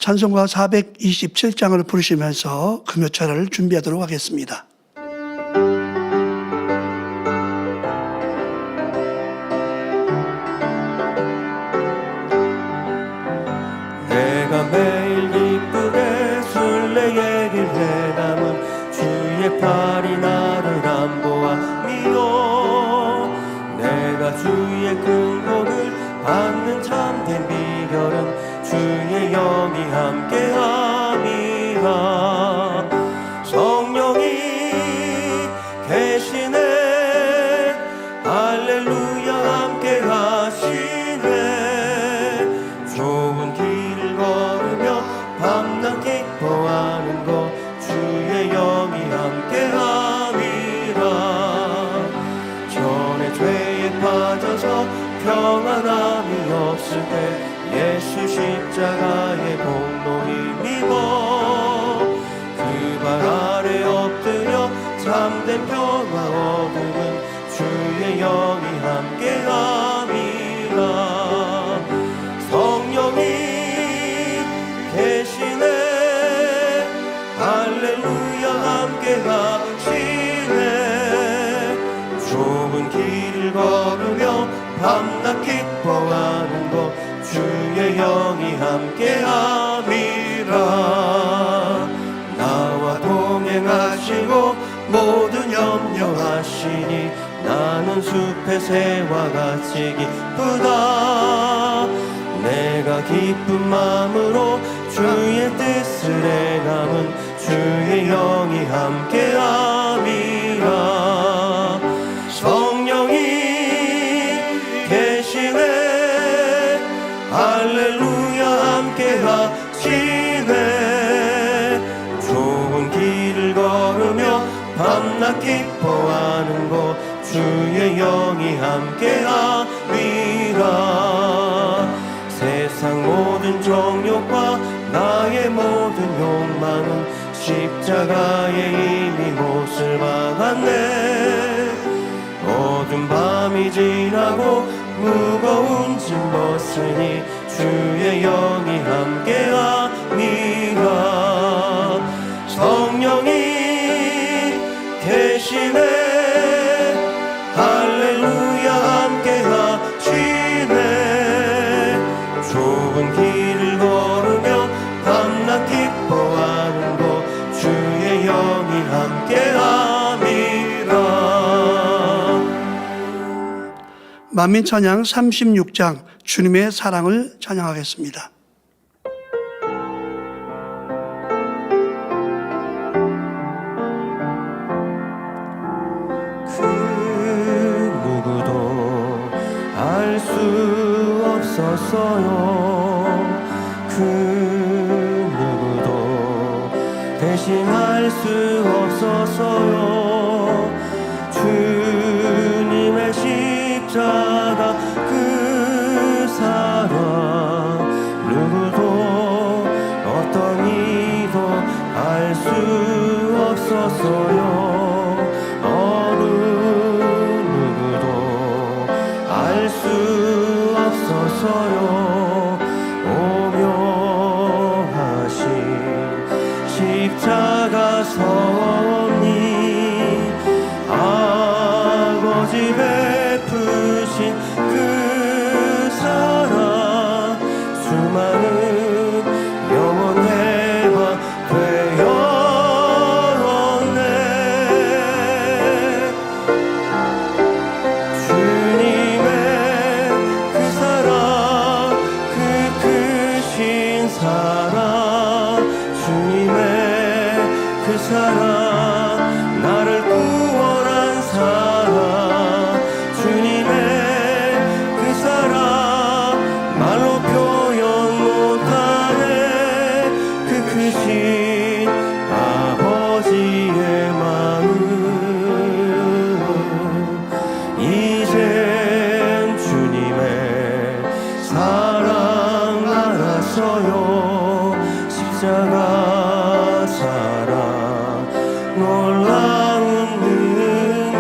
찬송가 427장을 부르시면서 금요철을 준비하도록 하겠습니다. 내가 매일 기쁘게 순례의 길 해남은 주의 팔이 나를 안보함이요. 내가 주의 큰 복을 받는 참된 비결은 주의 영이 함께함이라. 성령이 계시네, 할렐루야 함께하시네. 좋은 길을 걸으며 밤낮 기뻐하는 것 주의 영이 함께함이라. 전에 죄에 빠져서 평안함이 없을 때 예수 십자가의 공로 힘입어 그 발 아래 엎드려 참된 평화 얻음은 주의 영이 함께함이라. 성령이 계시네, 할렐루야 함께하시네. 좁은 길을 걸으며 밤낮 기뻐하는 것 주의 영이 함께함이라. 나와 동행하시고 모든 염려하시니 나는 숲의 새와 같이 기쁘다. 내가 기쁜 마음으로 주의 뜻을 행함은 주의 영이 함께함이라. 성령이 계시네, 할렐루야 함께하시네. 좋은 길을 걸으며 밤낮 기뻐하는 것 주의 영이 함께함이라. 세상 모든 정욕과 나의 모든 욕망은 십자가에 이미 못을 박았네. 어두운 밤이 지나고 무거운 짐 벗으니 주의 영이 함께함이라. 성령이 계시네, 할렐루야 함께하시네. 좁은 길을 걸으며 밤낮 기뻐하는 것 주의 영이 함께함이라. 만민찬양 36장 주님의 사랑을 찬양하겠습니다. 그 누구도 알 수 없었어요. 그 누구도 대신할 수 없었어요. 주님의 십자가 그 사랑 누구도 어떤 이도 알 수 없었어요. 어느 누구도 알 수 없었어요. 오묘하신 십자가 섭리 아버지 베푸신 그 사랑 수많은 영혼의 밥 되었네. 주님의 그 사랑 그 크신 사랑 주님의 그 사랑 나를 구원한 사랑 주님의 그 사랑 말로 표현 못하네. 그 크신 아버지의 마음 이젠 주님의 사랑 알았어요. 십자가 사랑 놀라운 능력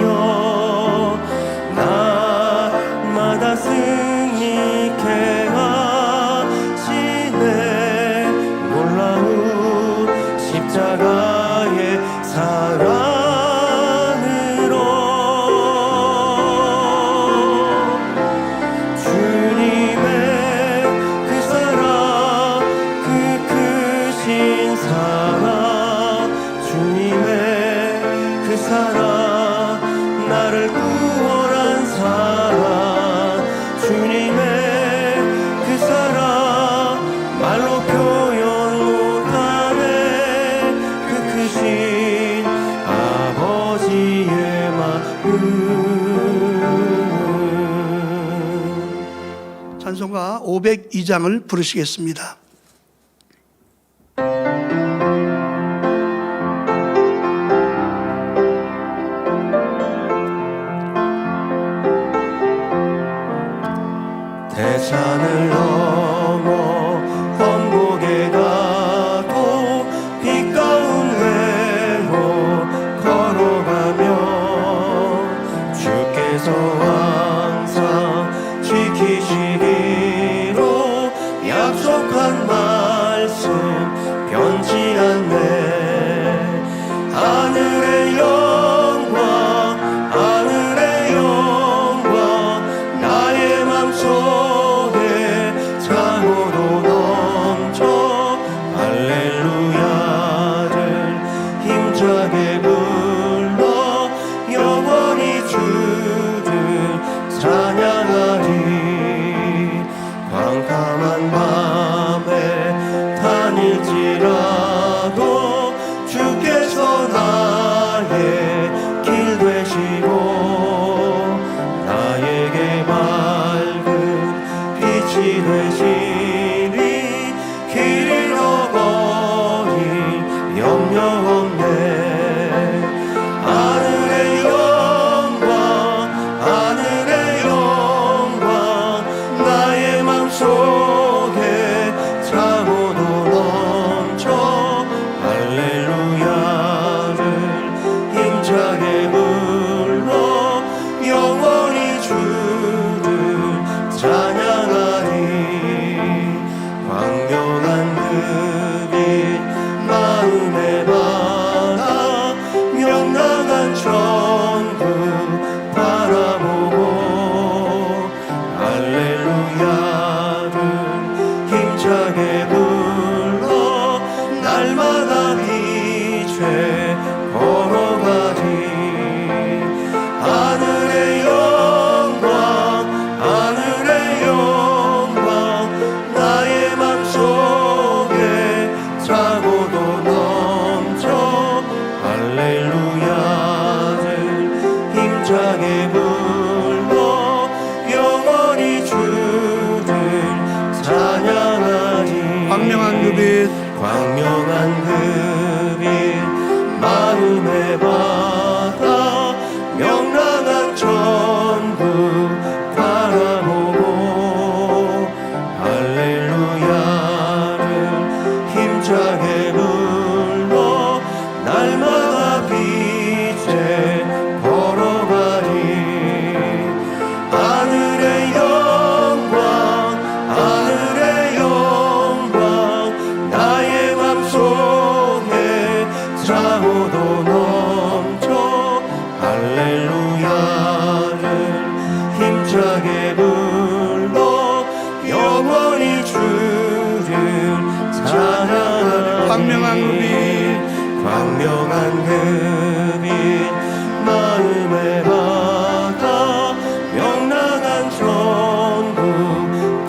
날마다 승리케 하시네. 사랑 주님의 그 사랑 나를 구원한 사랑 주님의 그 사랑 말로 표현 못하네 그 크신 아버지의 마음. 찬송가 502장을 부르시겠습니다. 대산을 넘어 번복에 가도 빛 가운데로 걸어가며 주께서 항상 지키시기로 약속한 말씀 변치 않네 하늘의 영광 하늘의 영광 나의 맘속에 차고도 넘쳐 할렐루야를 힘차게 불러 영원히 주를 찬양하리 캄캄한 밤에 다닐지라도 주께서 나의 길 되시고 나에게 맑은 빛이 되시니 길 잃어버릴 염려 없네 하늘의 영광 하늘의 영광 나의 맘속에 차고도 넘쳐 할렐루야를 힘차게 불러 영원히 주를 찬양하리 광명한 그 빛 마음에 받아 명랑한 천국 바라보고 할렐루야를 힘차게 불러 날마다 빛에 걸어가리 하늘의 영광 하늘의 영광 나의 맘속에 차고도 넘쳐 할렐루야를 힘차게 불러 영원히 주를 찬양하리 광명한 그 빛 광명한 그 빛 마음에 받아 명랑한 천국 바라보고 할렐루야를 힘차게 불러 날마다 빛에 걸어가리 하늘의 영광 하늘의 영광 나의 맘속에 차고도 넘쳐 할렐루야를 힘차게 불러 영원히 주를 찬양하리 광명한 그 빛 광명한 그 빛 마음에 받아 명랑한 천국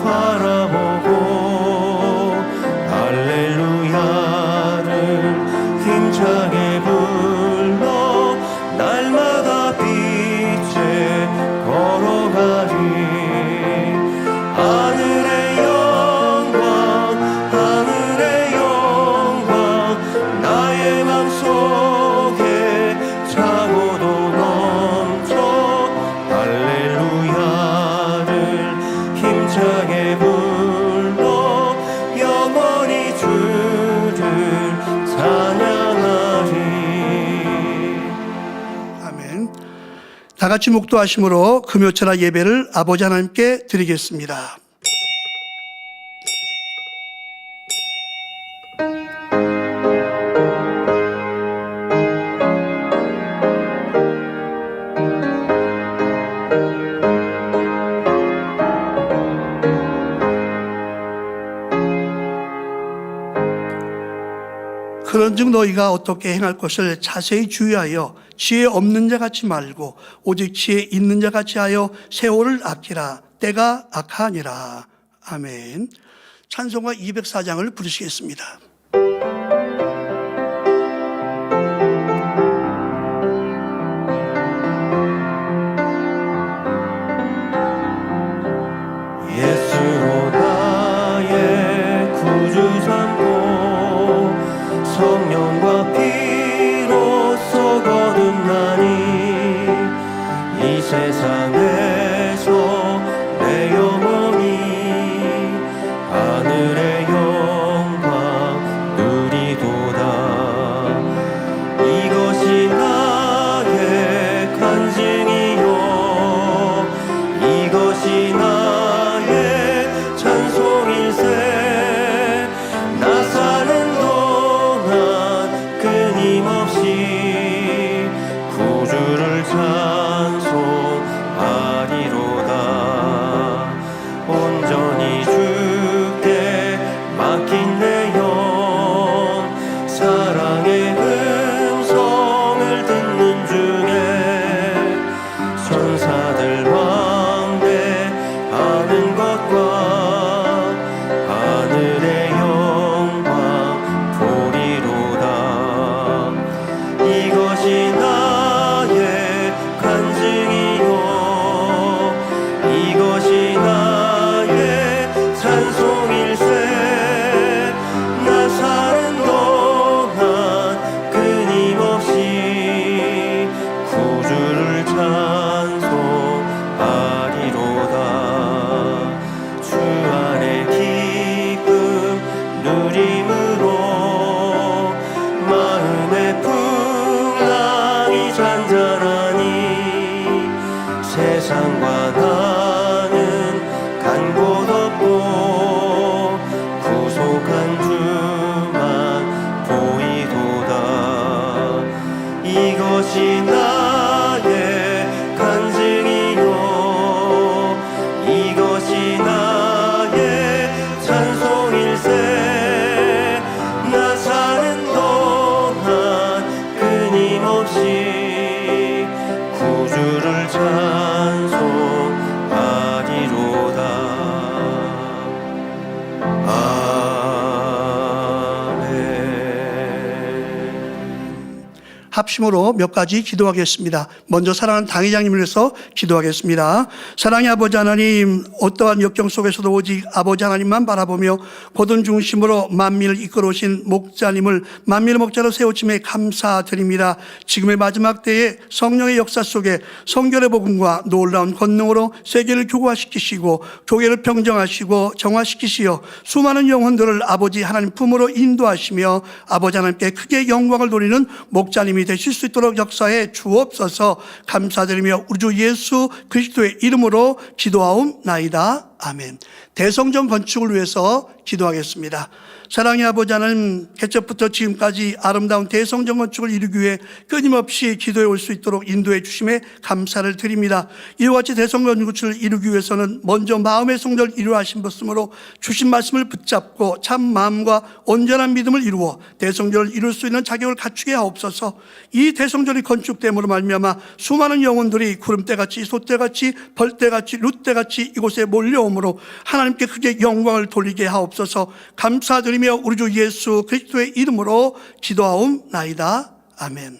바라보고 할렐루야를 힘차게 불러 날마다 빛에 걸어가리 하늘의 영광 하늘의 영광 나의 맘속에 차고도 넘쳐 할렐루야를 힘차게 불러 영원히 주를 찬양하리 아멘. 다 같이 묵도하심으로 금요철학 예배를 아버지 하나님께 드리겠습니다. 그런즉 너희가 어떻게 행할 것을 자세히 주의하여 지혜 없는 자 같이 말고 오직 지혜 있는 자 같이 하여 세월을 아끼라. 때가 악하니라. 아멘. 찬송가 204장을 부르시겠습니다. 예수로 나의 구주 삼고 성령과 피로써 거듭나니 이 세상에서 내 영혼이 하늘의 영광 누리도다. 이것이 나의 간증이요 이것이 나의 찬송일세. 나 사는 동안 끊임없이 구주를 찬송하리로다. 온전히 주께 맡긴 내 영 사랑의 음성을 듣는 중에 천사들 왕래하는 것과 하늘의 영광 보리로다. 이것이 나의 간증이요 이것이 나의 찬송일세. 나 사는 동안 끊임없이 구주를 찬송하리로다. 주 안에 기쁨 누림으로 마음의 풍랑이 잔잔하니 세상과 나는 간 곳 없고 구속한 주만 보이도다. 이것이 나의 간증이요 이것이 나의 찬송일세. 나 사는 동안 끊임없이 구주를 찬송하리로다. 아멘. 합심으로 몇 가지 기도하겠습니다. 먼저 사랑하는 당회장님을 위해서 기도하겠습니다. 사랑의 아버지 하나님, 어떠한 역경 속에서도 오직 아버지 하나님만 바라보며 고든 중심으로 만민을 이끌어 오신 목자님을 만민의 목자로 세우심에 감사드립니다. 지금의 마지막 때에 성령의 역사 속에 성결의 복음과 놀라운 권능으로 세계를 교화시키시고 교회를 평정하시고 정화시키시어 수많은 영혼들을 아버지 하나님 품으로 인도하시며 아버지 하나님께 크게 영광을 돌리는 목자님이 되실 수 있도록 역사에 주옵소서. 감사드리며 우리 주 예수 그리스도의 이름으로 기도하옵나이다. 아멘. 대성전 건축을 위해서 기도하겠습니다. 사랑의 아버지 하나님, 개척부터 지금까지 아름다운 대성전 건축을 이루기 위해 끊임없이 기도해 올 수 있도록 인도해 주심에 감사를 드립니다. 이와 같이 대성전 건축을 이루기 위해서는 먼저 마음의 성전을 이루어 하신 것으로 주신 말씀을 붙잡고 참 마음과 온전한 믿음을 이루어 대성전을 이룰 수 있는 자격을 갖추게 하옵소서. 이 대성전이 건축됨으로 말미암아 수많은 영혼들이 구름대같이 솥대같이 벌대같이 룻대같이 이곳에 몰려오므로 하나님께 크게 영광을 돌리게 하옵소서. 감사드리며 우리 주 예수 그리스도의 이름으로 기도하옵나이다. 아멘.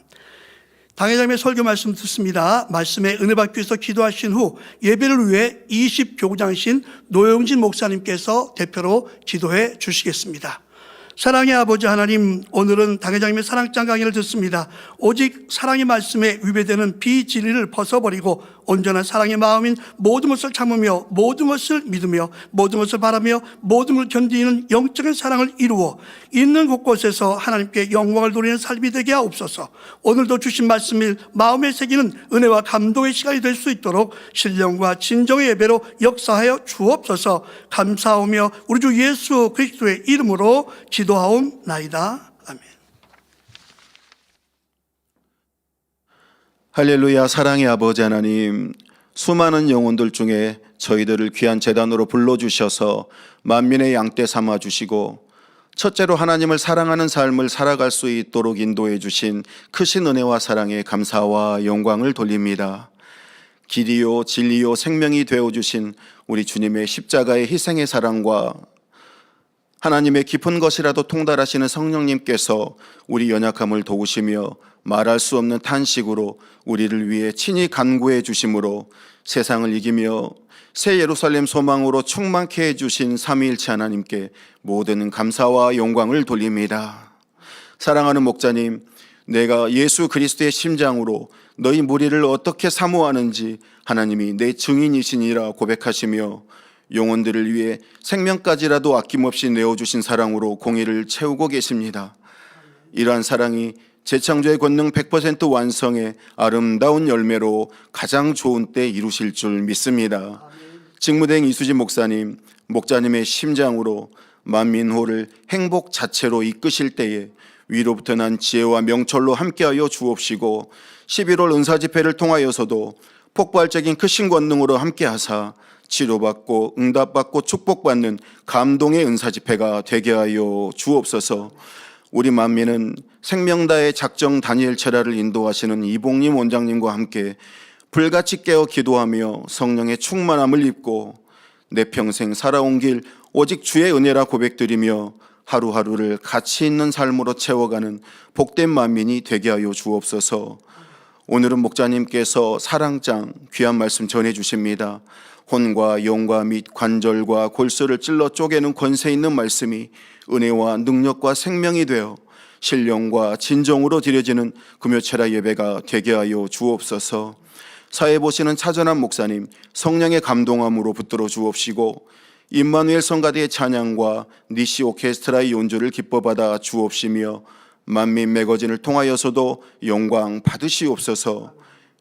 당회장님의 설교 말씀 듣습니다. 말씀에 은혜 받기 위해서 기도하신 후 예배를 위해 20교구장이신 노영진 목사님께서 대표로 기도해 주시겠습니다. 사랑의 아버지 하나님, 오늘은 당회장님의 사랑장 강의를 듣습니다. 오직 사랑의 말씀에 위배되는 비진리를 벗어버리고 온전한 사랑의 마음인 모든 것을 참으며 모든 것을 믿으며 모든 것을 바라며 모든 걸 견디는 영적인 사랑을 이루어 있는 곳곳에서 하나님께 영광을 돌리는 삶이 되게 하옵소서. 오늘도 주신 말씀을 마음에 새기는 은혜와 감동의 시간이 될 수 있도록 신령과 진정의 예배로 역사하여 주옵소서. 감사하며 우리 주 예수 그리스도의 이름으로 기도하옵나이다. 아멘. 할렐루야. 사랑의 아버지 하나님, 수많은 영혼들 중에 저희들을 귀한 제단으로 불러주셔서 만민의 양떼 삼아주시고 첫째로 하나님을 사랑하는 삶을 살아갈 수 있도록 인도해 주신 크신 은혜와 사랑에 감사와 영광을 돌립니다. 길이요 진리요 생명이 되어 주신 우리 주님의 십자가의 희생의 사랑과 하나님의 깊은 것이라도 통달하시는 성령님께서 우리 연약함을 도우시며 말할 수 없는 탄식으로 우리를 위해 친히 간구해 주심으로 세상을 이기며 새 예루살렘 소망으로 충만케 해주신 삼위일체 하나님께 모든 감사와 영광을 돌립니다. 사랑하는 목자님, 내가 예수 그리스도의 심장으로 너희 무리를 어떻게 사모하는지 하나님이 내 증인이시니라 고백하시며 영혼들을 위해 생명까지라도 아낌없이 내어주신 사랑으로 공의를 채우고 계십니다. 이러한 사랑이 재창조의 권능 100% 완성의 아름다운 열매로 가장 좋은 때 이루실 줄 믿습니다. 직무대행 이수진 목사님, 목자님의 심장으로 만민호를 행복 자체로 이끄실 때에 위로부터 난 지혜와 명철로 함께하여 주옵시고 11월 은사집회를 통하여서도 폭발적인 크신 권능으로 함께하사 치료받고 응답받고 축복받는 감동의 은사집회가 되게 하여 주옵소서. 우리 만민은 생명다의 작정 다니엘 철야를 인도하시는 이봉림 원장님과 함께 불같이 깨어 기도하며 성령의 충만함을 입고 내 평생 살아온 길 오직 주의 은혜라 고백드리며 하루하루를 가치 있는 삶으로 채워가는 복된 만민이 되게 하여 주옵소서. 오늘은 목자님께서 사랑장 귀한 말씀 전해주십니다. 혼과 영과 및 관절과 골수를 찔러 쪼개는 권세 있는 말씀이 은혜와 능력과 생명이 되어 신령과 진정으로 드려지는 금요철야 예배가 되게 하여 주옵소서. 사회 보시는 차전한 목사님 성령의 감동함으로 붙들어 주옵시고 임마누엘 성가대의 찬양과 니시 오케스트라의 연주를 기뻐받아 주옵시며 만민 매거진을 통하여서도 영광 받으시옵소서.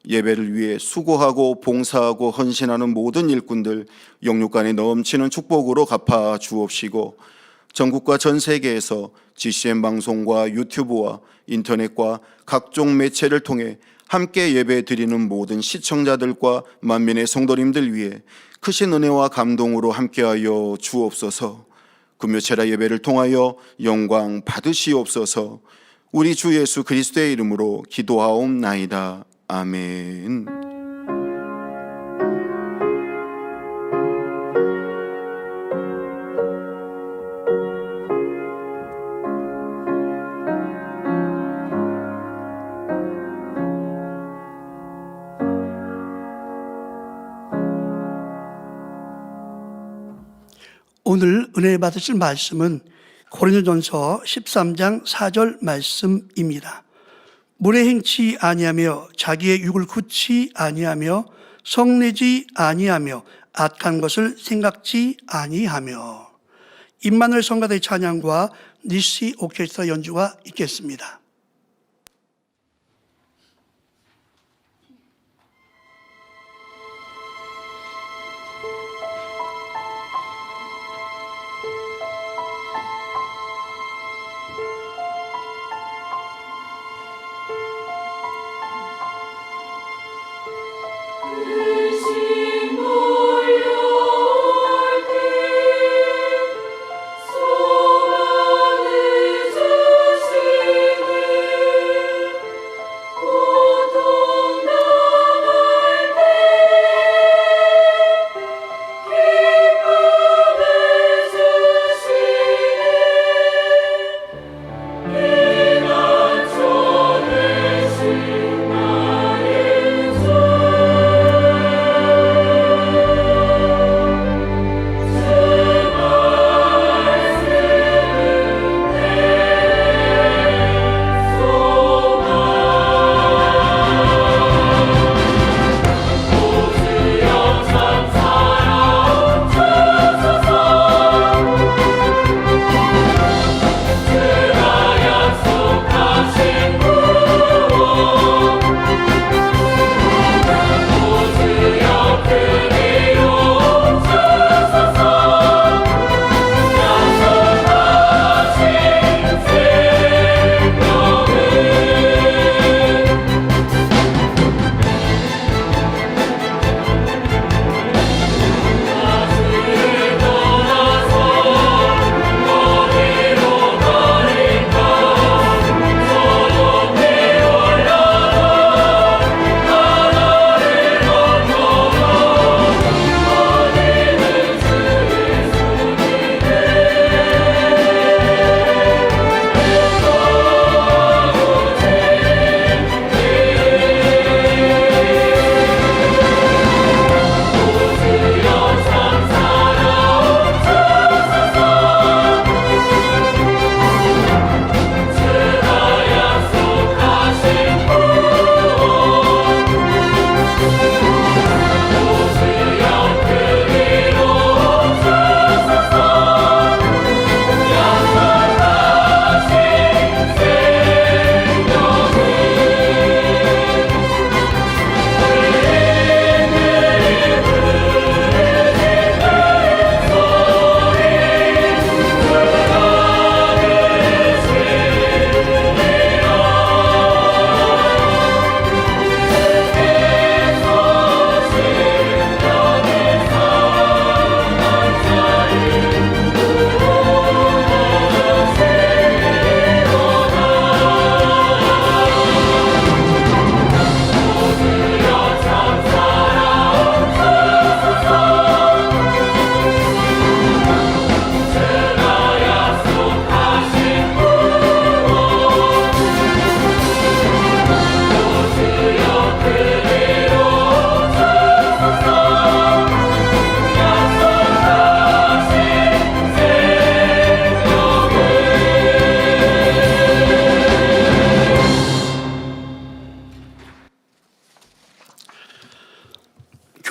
예배를 위해 수고하고 봉사하고 헌신하는 모든 일꾼들 영육간에 넘치는 축복으로 갚아 주옵시고 전국과 전 세계에서 GCN 방송과 유튜브와 인터넷과 각종 매체를 통해 함께 예배 드리는 모든 시청자들과 만민의 성도님들 위해 크신 은혜와 감동으로 함께하여 주옵소서. 금요철야 예배를 통하여 영광 받으시옵소서. 우리 주 예수 그리스도의 이름으로 기도하옵나이다. 아멘. 오늘 은혜 받으실 말씀은 고린도전서 13장 4절 말씀입니다. 물에 행치 아니하며 자기의 육을 굳지 아니하며 성내지 아니하며 악한 것을 생각지 아니하며. 임마누엘 성가대 찬양과 니시 오케스트라 연주가 있겠습니다. 소망을 주시네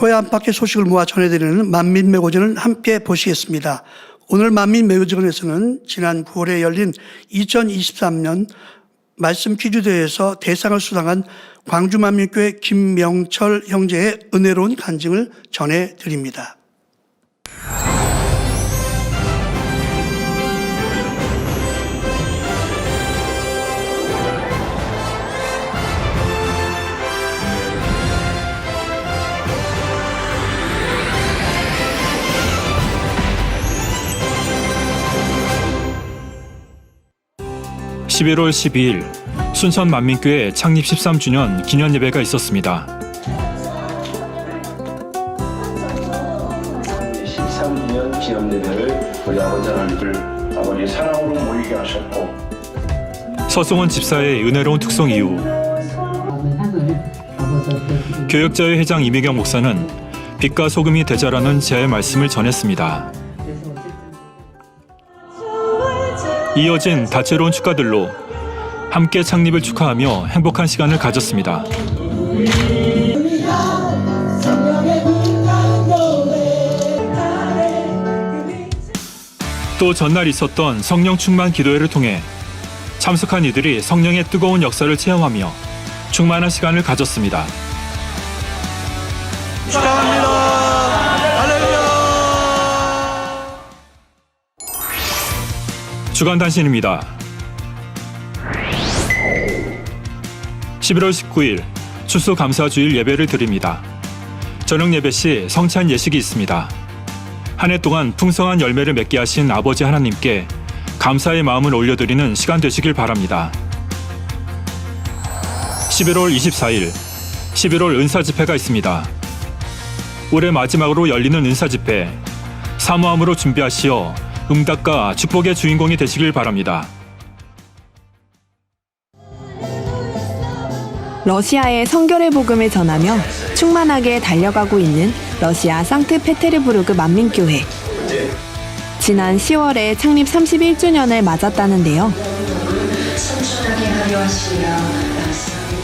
교회 안팎의 소식을 모아 전해드리는 만민매고전을 함께 보시겠습니다. 오늘 만민매고전에서는 지난 9월에 열린 2023년 말씀 퀴즈대회에서 대상을 수상한 광주만민교회 김명철 형제의 은혜로운 간증을 전해드립니다. (11월 12일) 순천 만민교회 창립 13주년 기념 예배가 있었습니다. 13주년 기념 예배를 우리 아버지 하나님을 아버지 사랑으로 모이게 하셨고 서승원 집사의 은혜로운 특송 이후 교역자회 회장 이미경 목사는 빛과 소금이 되자라는 제의 말씀을 전했습니다. 이어진 다채로운 축가들로 함께 창립을 축하하며 행복한 시간을 가졌습니다. 또 전날 있었던 성령 충만 기도회를 통해 참석한 이들이 성령의 뜨거운 역사를 체험하며 충만한 시간을 가졌습니다. 주간 단신입니다. 11월 19일 추수감사주일 예배를 드립니다. 저녁 예배 시 성찬 예식이 있습니다. 한 해 동안 풍성한 열매를 맺게 하신 아버지 하나님께 감사의 마음을 올려드리는 시간 되시길 바랍니다. 11월 24일 11월 은사집회가 있습니다. 올해 마지막으로 열리는 은사집회, 사모함으로 준비하시어 응답과 축복의 주인공이 되시길 바랍니다. 러시아의 성결의 복음을 전하며 충만하게 달려가고 있는 러시아 상트페테르부르크 만민교회. 지난 10월에 창립 31주년을 맞았다는데요.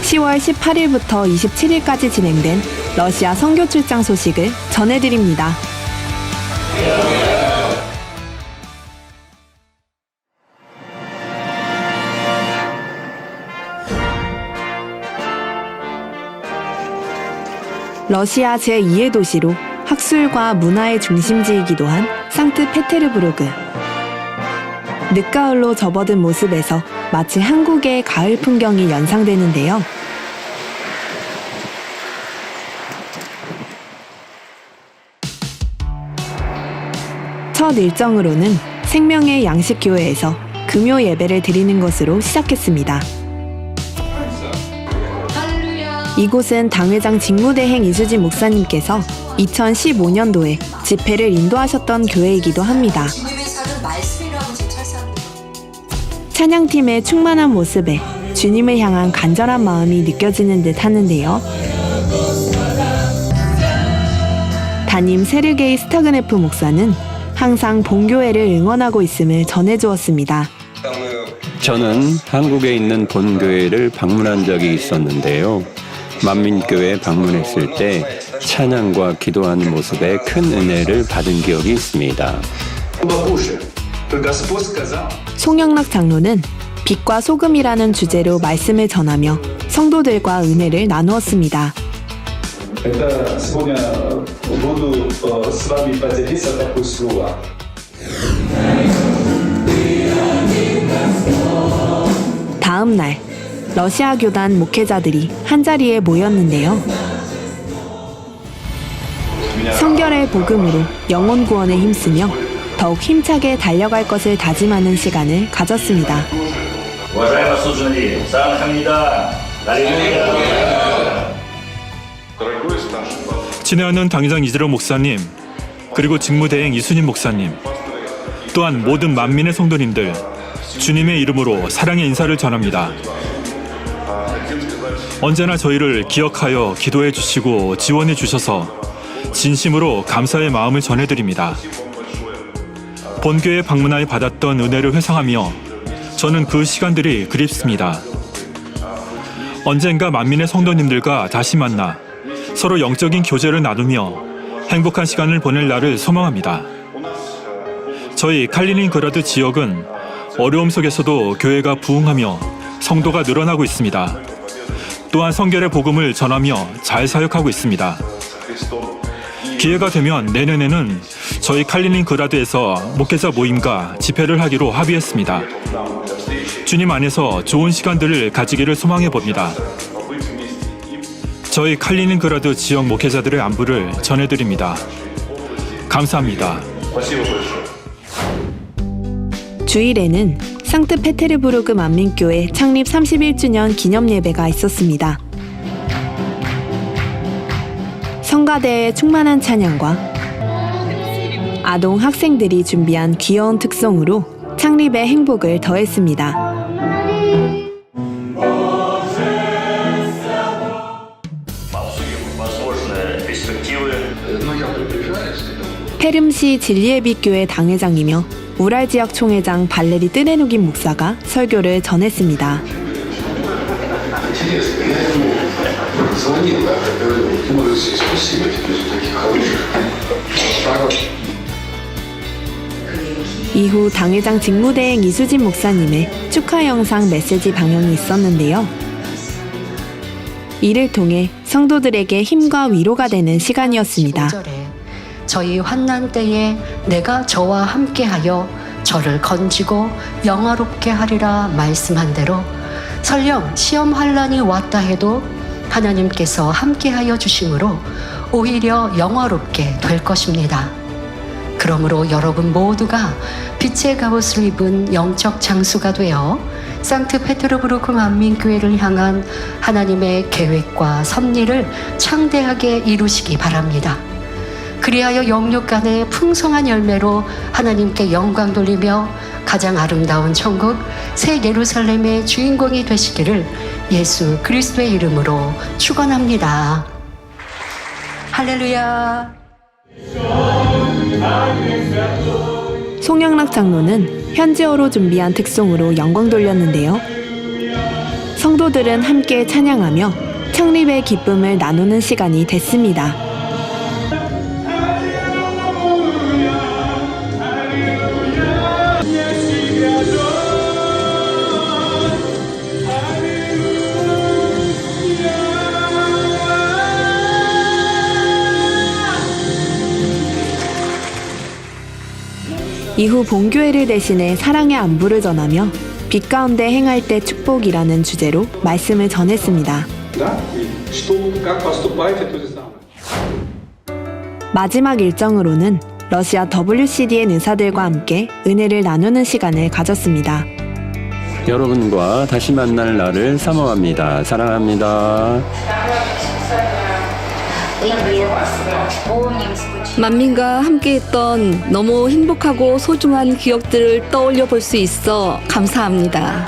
10월 18일부터 27일까지 진행된 러시아 선교 출장 소식을 전해드립니다. 러시아 제2의 도시로 학술과 문화의 중심지이기도 한 상트페테르부르크. 늦가을로 접어든 모습에서 마치 한국의 가을 풍경이 연상되는데요. 첫 일정으로는 생명의 양식교회에서 금요 예배를 드리는 것으로 시작했습니다. 이곳은 당회장 직무대행 이수진 목사님께서 2015년도에 집회를 인도하셨던 교회이기도 합니다. 찬양팀의 충만한 모습에 주님을 향한 간절한 마음이 느껴지는 듯 하는데요. 담임 세르게이 스타그네프 목사는 항상 본교회를 응원하고 있음을 전해주었습니다. 저는 한국에 있는 본교회를 방문한 적이 있었는데요. 만민교회 방문했을 때 찬양과 기도하는 모습에 큰 은혜를 받은 기억이 있습니다. 송영락 장로는 빛과 소금이라는 주제로 말씀을 전하며 성도들과 은혜를 나누었습니다. 다음 날 러시아 교단 목회자들이 한자리에 모였는데요. 성결의 복음으로 영혼 구원에 힘쓰며 더욱 힘차게 달려갈 것을 다짐하는 시간을 가졌습니다. 친애하는 당회장 이재로 목사님, 그리고 직무대행 이순임 목사님, 또한 모든 만민의 성도님들, 주님의 이름으로 사랑의 인사를 전합니다. 언제나 저희를 기억하여 기도해 주시고 지원해 주셔서 진심으로 감사의 마음을 전해드립니다. 본교에 방문하여 받았던 은혜를 회상하며 저는 그 시간들이 그립습니다. 언젠가 만민의 성도님들과 다시 만나 서로 영적인 교제를 나누며 행복한 시간을 보낼 날을 소망합니다. 저희 칼리닌그라드 지역은 어려움 속에서도 교회가 부흥하며 성도가 늘어나고 있습니다. 또한 성결의 복음을 전하며 잘 사역하고 있습니다. 기회가 되면 내년에는 저희 칼리닌그라드에서 목회자 모임과 집회를 하기로 합의했습니다. 주님 안에서 좋은 시간들을 가지기를 소망해 봅니다. 저희 칼리닌그라드 지역 목회자들의 안부를 전해드립니다. 감사합니다. 주일에는 상트페테르부르크 만민교회 창립 31주년 기념 예배가 있었습니다. 성가대의 충만한 찬양과 아동 학생들이 준비한 귀여운 특송으로 창립의 행복을 더했습니다. 페름시 진리예비교회 당회장이며 우랄 지역 총회장 발레리 뜨레누긴 목사가 설교를 전했습니다. 이후 당회장 직무대행 이수진 목사님의 축하 영상 메시지 방영이 있었는데요. 이를 통해 성도들에게 힘과 위로가 되는 시간이었습니다. 저희 환난 때에 내가 저와 함께하여 저를 건지고 영화롭게 하리라 말씀한 대로 설령 시험 환난이 왔다 해도 하나님께서 함께하여 주심으로 오히려 영화롭게 될 것입니다. 그러므로 여러분 모두가 빛의 갑옷을 입은 영적 장수가 되어 상트페테르부르크 만민교회를 향한 하나님의 계획과 섭리를 창대하게 이루시기 바랍니다. 그리하여 영육 간의 풍성한 열매로 하나님께 영광 돌리며 가장 아름다운 천국 새 예루살렘의 주인공이 되시기를 예수 그리스도의 이름으로 축원합니다. 할렐루야. 송영락 장로는 현지어로 준비한 특송으로 영광 돌렸는데요. 성도들은 함께 찬양하며 창립의 기쁨을 나누는 시간이 됐습니다. 이후 본교회를 대신해 사랑의 안부를 전하며 빛 가운데 행할 때 축복이라는 주제로 말씀을 전했습니다. 마지막 일정으로는 러시아 WCDN 의사들과 함께 은혜를 나누는 시간을 가졌습니다. 여러분과 다시 만날 날을 사모합니다. 사랑합니다. 만민과 함께했던 너무 행복하고 소중한 기억들을 떠올려 볼 수 있어 감사합니다.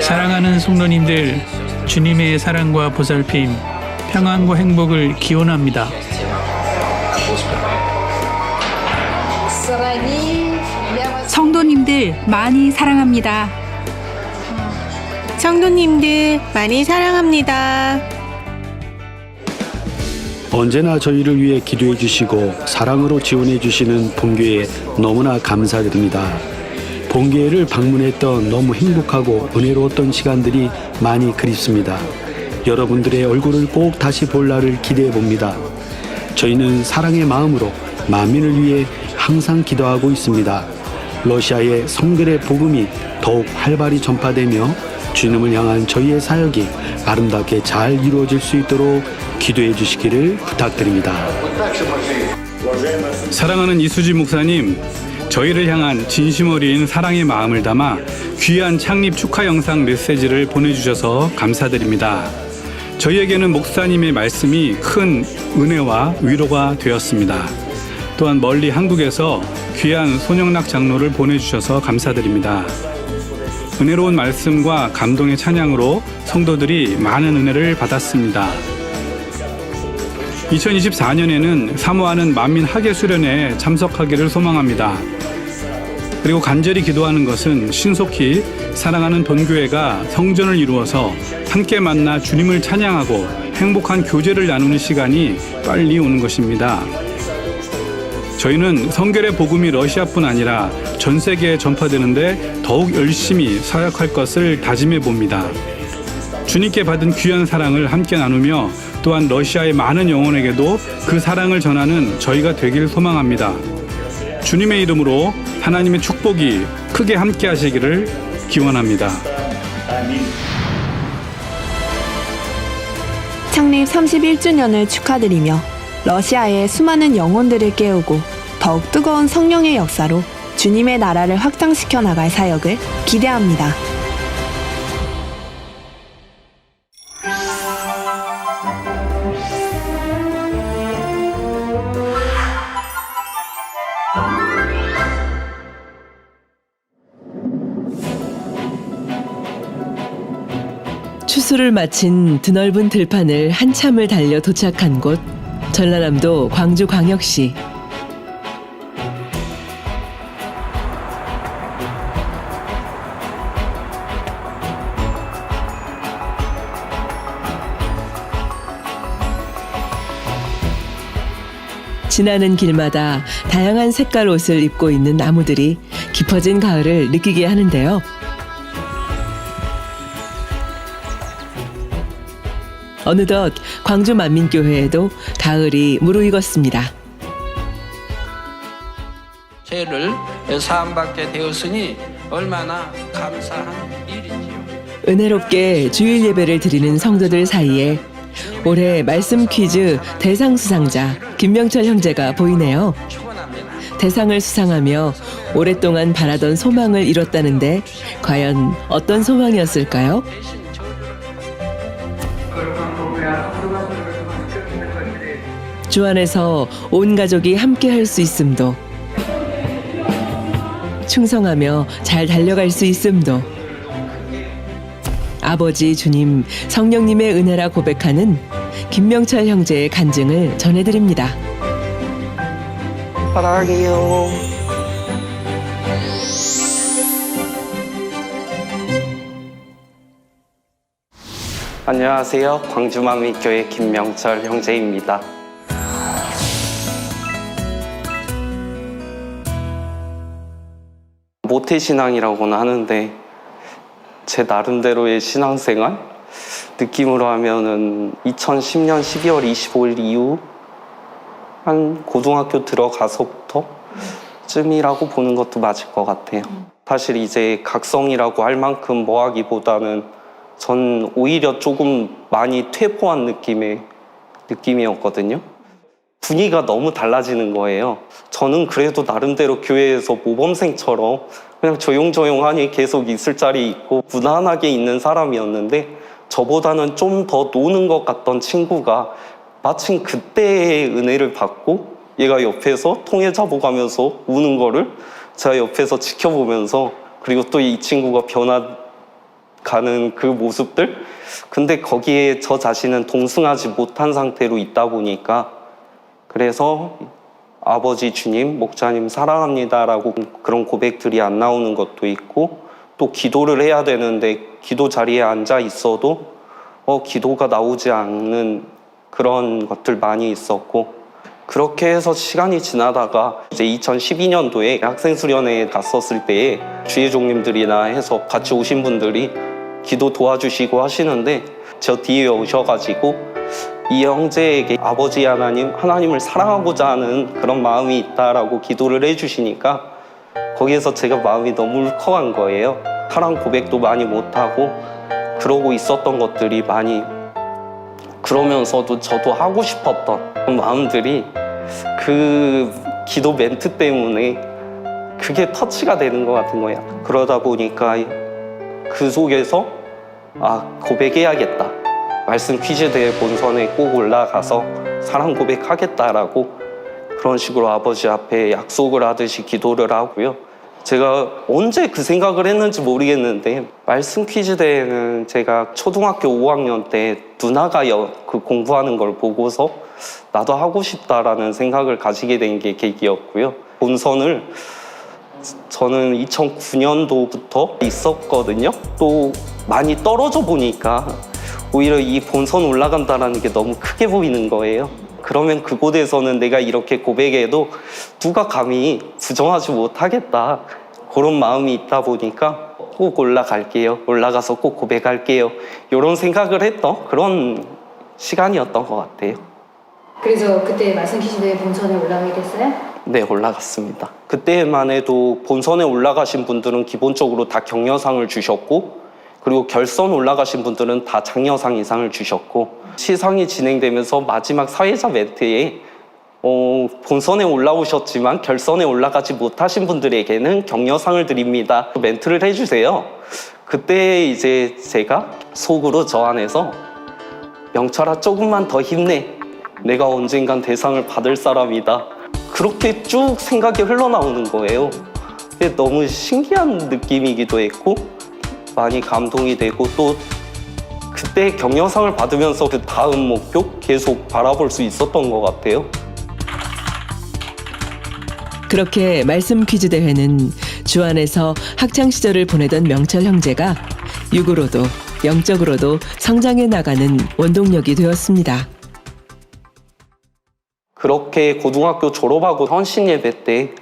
사랑하는 성도님들, 주님의 사랑과 보살핌, 평안과 행복을 기원합니다. 성도님들 많이 사랑합니다. 성도님들 많이 사랑합니다. 언제나 저희를 위해 기도해 주시고 사랑으로 지원해 주시는 본교회에 너무나 감사드립니다. 본교회를 방문했던 너무 행복하고 은혜로웠던 시간들이 많이 그립습니다. 여러분들의 얼굴을 꼭 다시 볼 날을 기대해 봅니다. 저희는 사랑의 마음으로 만민을 위해 항상 기도하고 있습니다. 러시아의 성결의 복음이 더욱 활발히 전파되며 주님을 향한 저희의 사역이 아름답게 잘 이루어질 수 있도록 기도해 주시기를 부탁드립니다. 사랑하는 이수진 목사님, 저희를 향한 진심 어린 사랑의 마음을 담아 귀한 창립 축하 영상 메시지를 보내주셔서 감사드립니다. 저희에게는 목사님의 말씀이 큰 은혜와 위로가 되었습니다. 또한 멀리 한국에서 귀한 손영락 장로를 보내주셔서 감사드립니다. 은혜로운 말씀과 감동의 찬양으로 성도들이 많은 은혜를 받았습니다. 2024년에는 사모하는 만민 학예 수련회에 참석하기를 소망합니다. 그리고 간절히 기도하는 것은 신속히 사랑하는 본교회가 성전을 이루어서 함께 만나 주님을 찬양하고 행복한 교제를 나누는 시간이 빨리 오는 것입니다. 저희는 성결의 복음이 러시아뿐 아니라 전 세계에 전파되는데 더욱 열심히 사역할 것을 다짐해 봅니다. 주님께 받은 귀한 사랑을 함께 나누며 또한 러시아의 많은 영혼에게도 그 사랑을 전하는 저희가 되길 소망합니다. 주님의 이름으로 하나님의 축복이 크게 함께 하시기를 기원합니다. 창립 31주년을 축하드리며 러시아의 수많은 영혼들을 깨우고 더욱 뜨거운 성령의 역사로 주님의 나라를 확장시켜 나갈 사역을 기대합니다. 추수를 마친 드넓은 들판을 한참을 달려 도착한 곳, 전라남도 광주광역시. 지나는 길마다 다양한 색깔 옷을 입고 있는 나무들이 깊어진 가을을 느끼게 하는데요. 어느덧 광주 만민교회에도 가을이 무르익었습니다. 죄를 사함받게 되었으니 얼마나 감사한 일이지요. 은혜롭게 주일 예배를 드리는 성도들 사이에 올해 말씀 퀴즈 대상 수상자 김명철 형제가 보이네요. 대상을 수상하며 오랫동안 바라던 소망을 이뤘다는데 과연 어떤 소망이었을까요? 주 안에서 온 가족이 함께 할 수 있음도, 충성하며 잘 달려갈 수 있음도, 아버지 주님, 성령님의 은혜라 고백하는 김명철 형제의 간증을 전해드립니다. 사랑해요. 안녕하세요. 광주만민교회 김명철 형제입니다. 모태신앙이라고는 하는데 제 나름대로의 신앙생활 느낌으로 하면은 2010년 12월 25일 이후 한 고등학교 들어가서부터 쯤이라고 보는 것도 맞을 것 같아요. 사실 이제 각성이라고 할 만큼 뭐 하기보다는 전 오히려 조금 많이 퇴보한 느낌이었거든요. 분위기가 너무 달라지는 거예요. 저는 그래도 나름대로 교회에서 모범생처럼 그냥 조용조용하니 계속 있을 자리 있고 무난하게 있는 사람이었는데 저보다는 좀 더 노는 것 같던 친구가 마침 그때의 은혜를 받고 얘가 옆에서 통에 잡아가면서 우는 거를 제가 옆에서 지켜보면서 그리고 또 이 친구가 변화가는 그 모습들 근데 거기에 저 자신은 동승하지 못한 상태로 있다 보니까 그래서 아버지 주님, 목사님 사랑합니다라고 그런 고백들이 안 나오는 것도 있고 또 기도를 해야 되는데 기도 자리에 앉아 있어도 기도가 나오지 않는 그런 것들 많이 있었고 그렇게 해서 시간이 지나다가 이제 2012년도에 학생 수련회에 갔었을 때에 주의 종님들이나 해서 같이 오신 분들이 기도 도와주시고 하시는데 저 뒤에 오셔가지고 이 형제에게 아버지 하나님을 사랑하고자 하는 그런 마음이 있다라고 기도를 해주시니까 거기에서 제가 마음이 너무 울컥한 거예요. 사랑 고백도 많이 못하고 그러고 있었던 것들이 많이 그러면서도 저도 하고 싶었던 마음들이 그 기도 멘트 때문에 그게 터치가 되는 것 같은 거예요. 그러다 보니까 그 속에서 고백해야겠다. 말씀 퀴즈 대회 본선에 꼭 올라가서 사랑 고백하겠다라고 그런 식으로 아버지 앞에 약속을 하듯이 기도를 하고요. 제가 언제 그 생각을 했는지 모르겠는데 말씀 퀴즈 대회는 제가 초등학교 5학년 때 누나가 그 공부하는 걸 보고서 나도 하고 싶다라는 생각을 가지게 된 게 계기였고요. 본선을 저는 2009년도부터 있었거든요. 또 많이 떨어져 보니까 오히려 이 본선 올라간다는 게 너무 크게 보이는 거예요. 그러면 그곳에서는 내가 이렇게 고백해도 누가 감히 부정하지 못하겠다. 그런 마음이 있다 보니까 꼭 올라갈게요. 올라가서 꼭 고백할게요. 이런 생각을 했던 그런 시간이었던 것 같아요. 그래서 그때 말씀 퀴즈대회 본선에 올라가게 됐어요? 네, 올라갔습니다. 그때만 해도 본선에 올라가신 분들은 기본적으로 다 격려상을 주셨고, 그리고 결선 올라가신 분들은 다 장려상 이상을 주셨고, 시상이 진행되면서 마지막 사회자 멘트에 본선에 올라오셨지만 결선에 올라가지 못하신 분들에게는 격려상을 드립니다. 멘트를 해주세요. 그때 이제 제가 속으로 저 안에서 명철아 조금만 더 힘내. 내가 언젠간 대상을 받을 사람이다. 그렇게 쭉 생각이 흘러나오는 거예요. 근데 너무 신기한 느낌이기도 했고 많이 감동이 되고 또 그때 격려상을 받으면서 그 다음 목표 계속 바라볼 수 있었던 것 같아요. 그렇게 말씀 퀴즈 대회는 주 안에서 학창 시절을 보내던 명철 형제가 육으로도 영적으로도 성장해 나가는 원동력이 되었습니다. 그렇게 고등학교 졸업하고 헌신 예배 때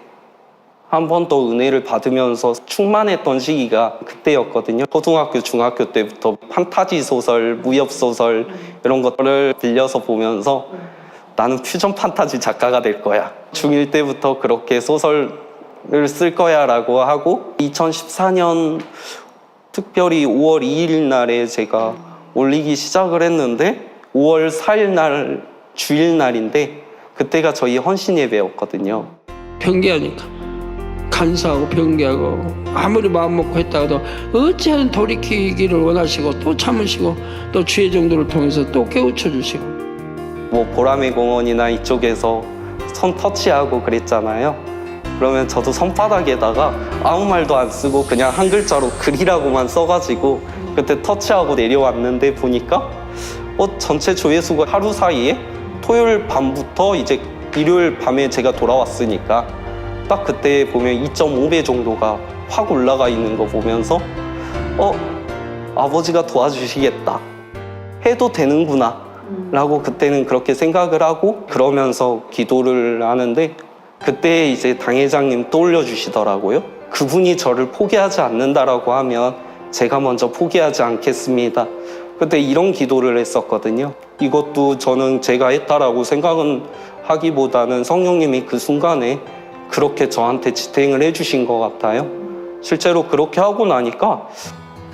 한 번 더 은혜를 받으면서 충만했던 시기가 그때였거든요. 초등학교, 중학교 때부터 판타지 소설, 무협 소설 이런 것들을 빌려서 보면서 나는 퓨전 판타지 작가가 될 거야. 중1 때부터 그렇게 소설을 쓸 거야 라고 하고 2014년 특별히 5월 2일 날에 제가 올리기 시작을 했는데 5월 4일 날 주일날인데 그때가 저희 헌신 예배였거든요. 변개하니까 간사하고 변개하고 아무리 마음 먹고 했다가도 어찌하든 돌이키기를 원하시고 또 참으시고 또 주의 정도를 통해서 또 깨우쳐 주시고 뭐 보라매 공원이나 이쪽에서 손 터치하고 그랬잖아요. 그러면 저도 손바닥에다가 아무 말도 안 쓰고 그냥 한 글자로 글이라고만 써가지고 그때 터치하고 내려왔는데 보니까 전체 조회수가 하루 사이에 토요일 밤부터 이제 일요일 밤에 제가 돌아왔으니까 딱 그때 보면 2.5배 정도가 확 올라가 있는 거 보면서 아버지가 도와주시겠다. 해도 되는구나 라고 그때는 그렇게 생각을 하고 그러면서 기도를 하는데 그때 이제 당회장님 떠올려 주시더라고요. 그분이 저를 포기하지 않는다라고 하면 제가 먼저 포기하지 않겠습니다. 그때 이런 기도를 했었거든요. 이것도 저는 제가 했다라고 생각은 하기보다는 성령님이 그 순간에 그렇게 저한테 지탱을 해주신 것 같아요. 실제로 그렇게 하고 나니까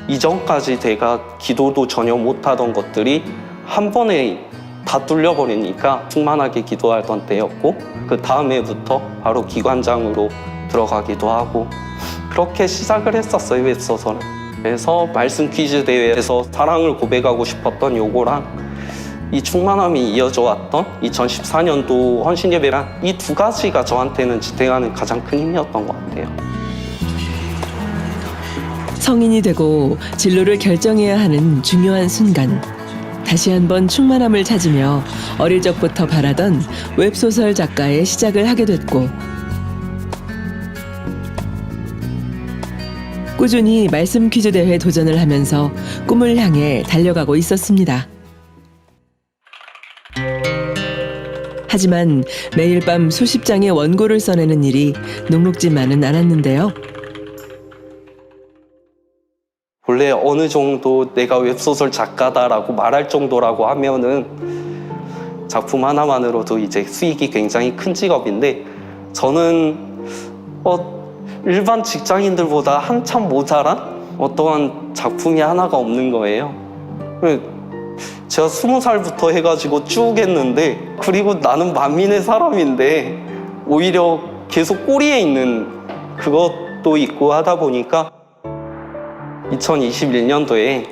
이전까지 제가 기도도 전혀 못하던 것들이 한 번에 다 뚫려버리니까 충만하게 기도하던 때였고 그 다음 해부터 바로 기관장으로 들어가기도 하고 그렇게 시작을 했었어요, 웹소설을. 그래서 말씀 퀴즈 대회에서 사랑을 고백하고 싶었던 요거랑 이 충만함이 이어져 왔던 2014년도 헌신 예배랑 이 두 가지가 저한테는 지탱하는 가장 큰 힘이었던 것 같아요. 성인이 되고 진로를 결정해야 하는 중요한 순간. 다시 한번 충만함을 찾으며 어릴 적부터 바라던 웹소설 작가의 시작을 하게 됐고 꾸준히 말씀 퀴즈 대회 도전을 하면서 꿈을 향해 달려가고 있었습니다. 하지만 매일 밤 수십 장의 원고를 써내는 일이 녹록지만은 않았는데요. 원래 어느 정도 내가 웹소설 작가다라고 말할 정도라고 하면은 작품 하나만으로도 이제 수익이 굉장히 큰 직업인데 저는 일반 직장인들보다 한참 모자란 어떠한 작품이 하나가 없는 거예요. 제가 20살부터 해가지고 쭉 했는데 그리고 나는 만민의 사람인데 오히려 계속 꼬리에 있는 그것도 있고 하다 보니까 2021년도에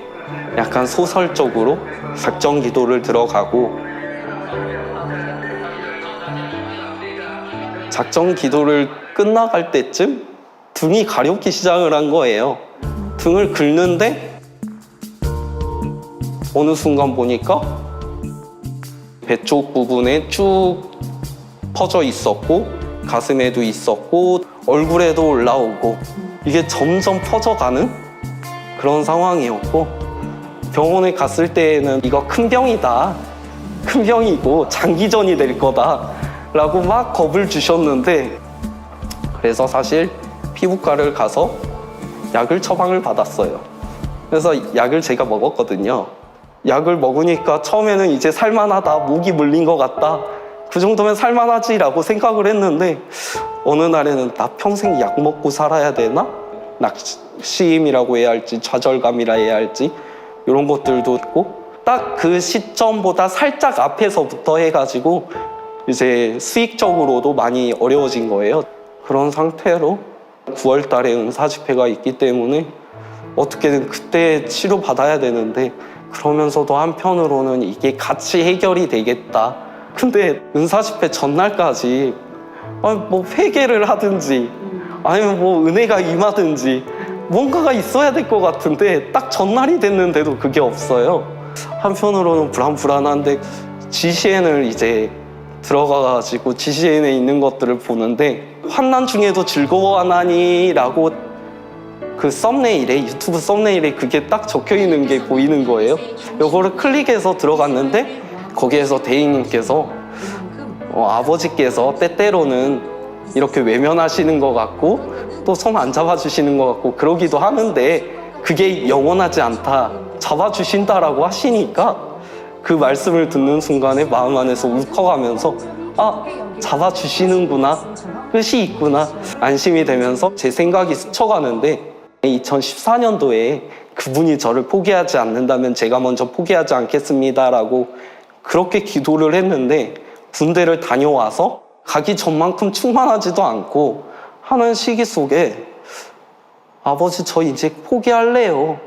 약간 소설적으로 작정 기도를 들어가고 작정 기도를 끝나갈 때쯤 등이 가렵기 시작을 한 거예요. 등을 긁는데 어느 순간 보니까 배 쪽 부분에 쭉 퍼져 있었고 가슴에도 있었고 얼굴에도 올라오고 이게 점점 퍼져가는 그런 상황이었고, 병원에 갔을 때에는 이거 큰 병이다, 큰 병이고 장기전이 될 거다 라고 막 겁을 주셨는데, 그래서 사실 피부과를 가서 약을 처방을 받았어요. 그래서 약을 제가 먹었거든요. 약을 먹으니까 처음에는 이제 살만하다, 목이 물린 것 같다, 그 정도면 살만하지라고 생각을 했는데, 어느 날에는 나 평생 약 먹고 살아야 되나? 낙심이라고 해야 할지 좌절감이라 해야 할지 이런 것들도 있고, 딱 그 시점보다 살짝 앞에서부터 해가지고 이제 수익적으로도 많이 어려워진 거예요. 그런 상태로 9월 달에 은사 집회가 있기 때문에 어떻게든 그때 치료받아야 되는데, 그러면서도 한편으로는 이게 같이 해결이 되겠다. 근데 은사 집회 전날까지 뭐 회개를 하든지 아니면 뭐 은혜가 임하든지 뭔가가 있어야 될 것 같은데, 딱 전날이 됐는데도 그게 없어요. 한편으로는 불안한데 GCN을 이제 들어가가지고 GCN에 있는 것들을 보는데, 환난 중에도 즐거워하나니?라고 그 썸네일에, 유튜브 썸네일에 그게 딱 적혀 있는 게 보이는 거예요. 요거를 클릭해서 들어갔는데, 거기에서 대행님께서 아버지께서 때때로는 이렇게 외면하시는 것 같고 또 손 안 잡아주시는 것 같고 그러기도 하는데, 그게 영원하지 않다, 잡아주신다라고 하시니까 그 말씀을 듣는 순간에 마음 안에서 울컥하면서 잡아주시는구나, 뜻이 있구나, 안심이 되면서 제 생각이 스쳐가는데, 2014년도에 그분이 저를 포기하지 않는다면 제가 먼저 포기하지 않겠습니다라고 그렇게 기도를 했는데, 군대를 다녀와서 가기 전만큼 충만하지도 않고 하는 시기 속에 아버지 저 이제 포기할래요,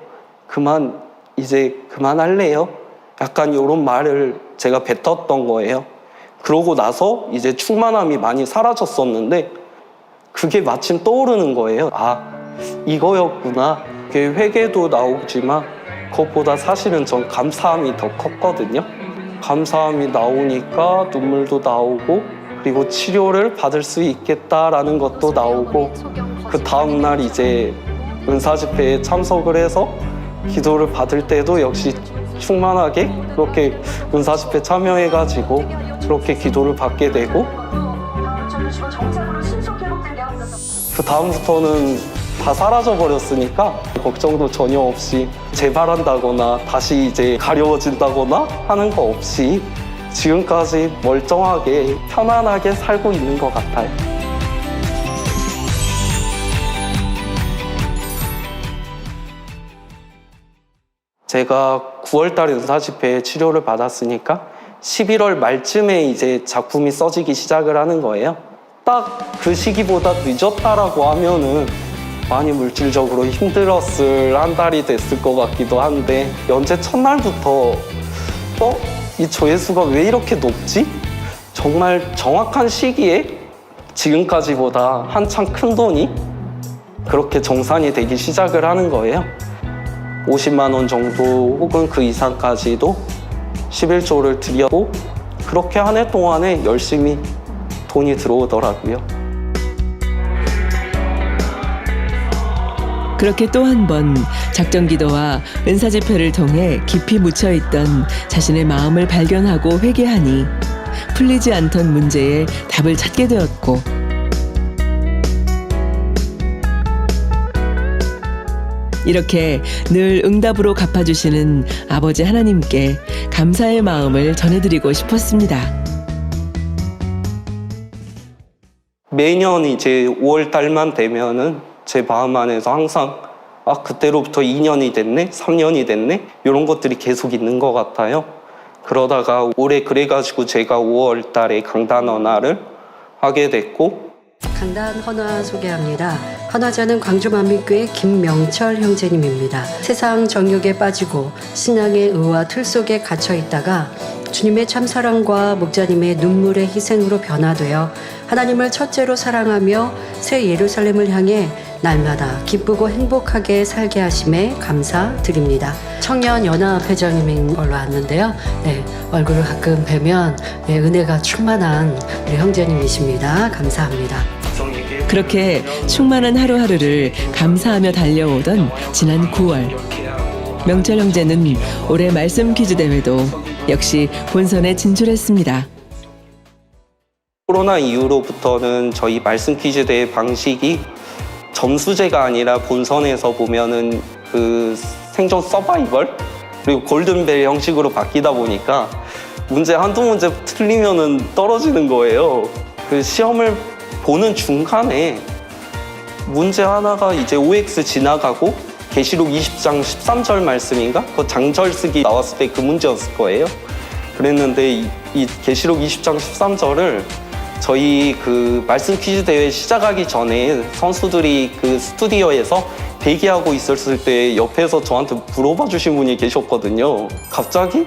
이제 그만할래요, 약간 이런 말을 제가 뱉었던 거예요. 그러고 나서 이제 충만함이 많이 사라졌었는데, 그게 마침 떠오르는 거예요. 이거였구나. 그게 회개도 나오지만 그것보다 사실은 전 감사함이 더 컸거든요. 감사함이 나오니까 눈물도 나오고, 그리고 치료를 받을 수 있겠다라는 것도 나오고, 그 다음날 이제 은사 집회에 참석을 해서 기도를 받을 때도 역시 충만하게 그렇게 은사 집회 참여해가지고 그렇게 기도를 받게 되고, 그 다음부터는 다 사라져 버렸으니까 걱정도 전혀 없이 재발한다거나 다시 이제 가려워진다거나 하는 거 없이 지금까지 멀쩡하게 편안하게 살고 있는 것 같아요. 제가 9월 달에 은사 집회에 치료를 받았으니까 11월 말쯤에 이제 작품이 써지기 시작을 하는 거예요. 딱 그 시기보다 늦었다라고 하면은 많이 물질적으로 힘들었을 한 달이 됐을 것 같기도 한데, 연재 첫날부터 이 조회수가 왜 이렇게 높지? 정말 정확한 시기에 지금까지보다 한참 큰 돈이 그렇게 정산이 되기 시작을 하는 거예요. 50만 원 정도 혹은 그 이상까지도 11조를 드렸고, 그렇게 한 해 동안에 열심히 돈이 들어오더라고요. 그렇게 또 한 번 작정 기도와 은사 집회를 통해 깊이 묻혀있던 자신의 마음을 발견하고 회개하니 풀리지 않던 문제에 답을 찾게 되었고, 이렇게 늘 응답으로 갚아주시는 아버지 하나님께 감사의 마음을 전해드리고 싶었습니다. 매년 이제 5월 달만 되면은 제 마음 안에서 항상 그때로부터 2년이 됐네, 3년이 됐네, 이런 것들이 계속 있는 것 같아요. 그러다가 올해 그래가지고 제가 5월 달에 강단 헌화를 하게 됐고, 강단 헌화 소개합니다. 헌화자는 광주만민교회 김명철 형제님입니다. 세상 정욕에 빠지고 신앙의 의와 틀 속에 갇혀 있다가 주님의 참사랑과 목자님의 눈물의 희생으로 변화되어 하나님을 첫째로 사랑하며 새 예루살렘을 향해 날마다 기쁘고 행복하게 살게 하심에 감사드립니다. 청년연합회장님인 걸로 아는데요. 얼굴을 가끔 뵈면 은혜가 충만한 우리 형제님이십니다. 감사합니다. 성에게 그렇게 충만한 하루하루를 감사하며 달려오던 지난 9월. 명철 형제는 올해 말씀 퀴즈 대회도 역시 본선에 진출했습니다. 코로나 이후로부터는 저희 말씀 퀴즈 대회 방식이 점수제가 아니라 본선에서 보면은 그 생존 서바이벌 그리고 골든벨 형식으로 바뀌다 보니까 문제 한두 문제 틀리면은 떨어지는 거예요. 그 시험을 보는 중간에 문제 하나가 이제 OX 지나가고 계시록 20장 13절 말씀인가? 그 장절 쓰기 나왔을 때 그 문제였을 거예요. 그랬는데 이 계시록 20장 13절을 저희 그 말씀 퀴즈 대회 시작하기 전에 선수들이 그 스튜디오에서 대기하고 있었을 때 옆에서 저한테 물어봐 주신 분이 계셨거든요. 갑자기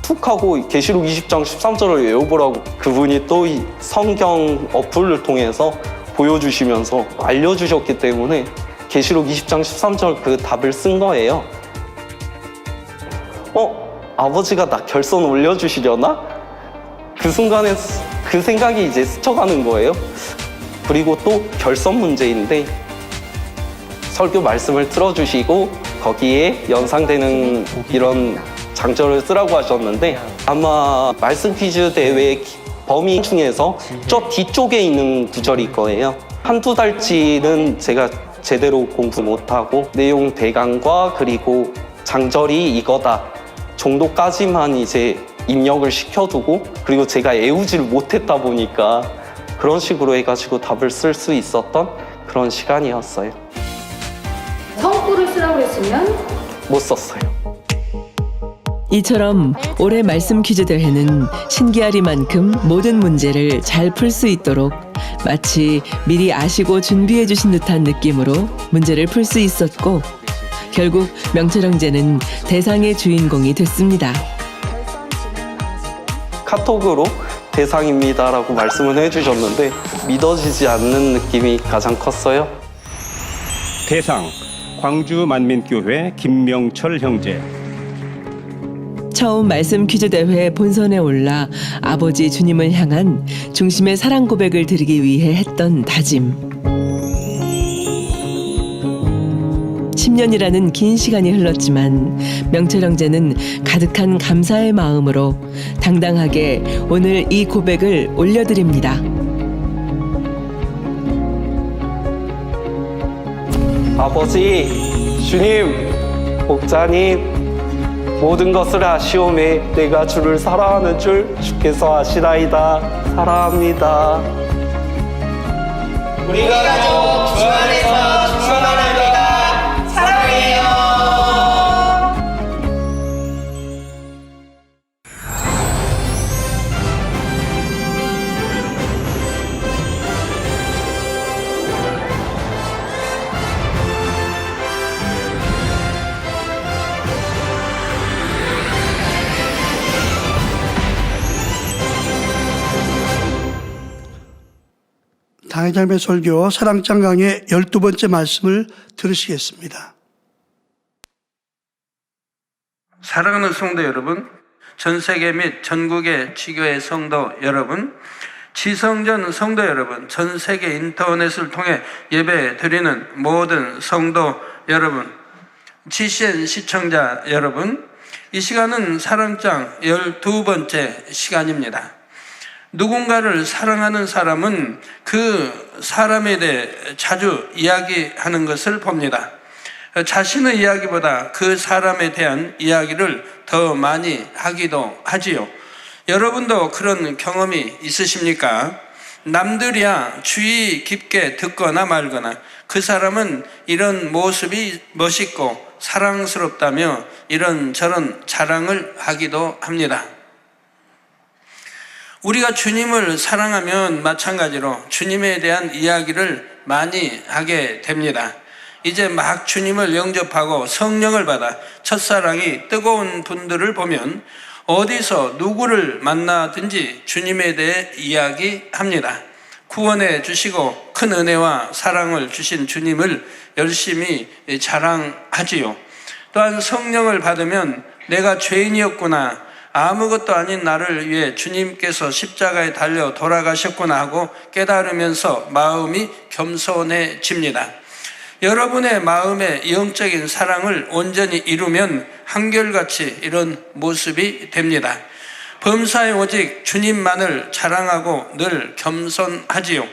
툭 하고 계시록 20장 13절을 외워보라고 그분이 또 이 성경 어플을 통해서 보여주시면서 알려주셨기 때문에 계시록 20장 13절 그 답을 쓴 거예요. 아버지가 나 결선 올려주시려나? 그 순간에 그 생각이 이제 스쳐가는 거예요. 그리고 또 결선 문제인데 설교 말씀을 틀어주시고 거기에 연상되는 이런 장절을 쓰라고 하셨는데 아마 말씀 퀴즈 대회 범위 중에서 저 뒤쪽에 있는 구절일 거예요. 한두 달치는 제가 제대로 공부 못하고 내용 대강과 그리고 장절이 이거다 정도까지만 이제 입력을 시켜두고 그리고 제가 애우지를 못했다 보니까 그런 식으로 해가지고 답을 쓸 수 있었던 그런 시간이었어요. 성구를 쓰라고 했으면 못 썼어요. 이처럼 올해 말씀 퀴즈 대회는 신기하리만큼 모든 문제를 잘 풀 수 있도록 마치 미리 아시고 준비해 주신 듯한 느낌으로 문제를 풀 수 있었고 결국 명철 형제는 대상의 주인공이 됐습니다. 카톡으로 대상입니다라고 말씀을 해주셨는데 믿어지지 않는 느낌이 가장 컸어요. 대상 광주 만민교회 김명철 형제. 처음 말씀 퀴즈 대회 본선에 올라 아버지 주님을 향한 중심의 사랑 고백을 드리기 위해 했던 다짐. 10년이라는 긴 시간이 흘렀지만 명철 형제는 가득한 감사의 마음으로 당당하게 오늘 이 고백을 올려드립니다. 아버지, 주님, 목자님, 모든 것을 아시오매 내가 주를 사랑하는 줄 주께서 아시나이다. 사랑합니다. 우리 가족 주 안에서 충만합니다. 사랑해요. 당회장님의 설교 사랑장강의 12번째 말씀을 들으시겠습니다. 사랑하는 성도 여러분, 전 세계 및 전국의 지교회 성도 여러분, 지성전 성도 여러분, 전 세계 인터넷을 통해 예배 드리는 모든 성도 여러분, GCN 시청자 여러분, 이 시간은 사랑장 12번째 시간입니다. 누군가를 사랑하는 사람은 그 사람에 대해 자주 이야기하는 것을 봅니다. 자신의 이야기보다 그 사람에 대한 이야기를 더 많이 하기도 하지요. 여러분도 그런 경험이 있으십니까? 남들이야 주의 깊게 듣거나 말거나 그 사람은 이런 모습이 멋있고 사랑스럽다며 이런저런 자랑을 하기도 합니다. 우리가 주님을 사랑하면 마찬가지로 주님에 대한 이야기를 많이 하게 됩니다. 이제 막 주님을 영접하고 성령을 받아 첫사랑이 뜨거운 분들을 보면 어디서 누구를 만나든지 주님에 대해 이야기합니다. 구원해 주시고 큰 은혜와 사랑을 주신 주님을 열심히 자랑하지요. 또한 성령을 받으면 내가 죄인이었구나, 아무것도 아닌 나를 위해 주님께서 십자가에 달려 돌아가셨구나 하고 깨달으면서 마음이 겸손해집니다. 여러분의 마음의 영적인 사랑을 온전히 이루면 한결같이 이런 모습이 됩니다. 범사에 오직 주님만을 자랑하고 늘 겸손하지요.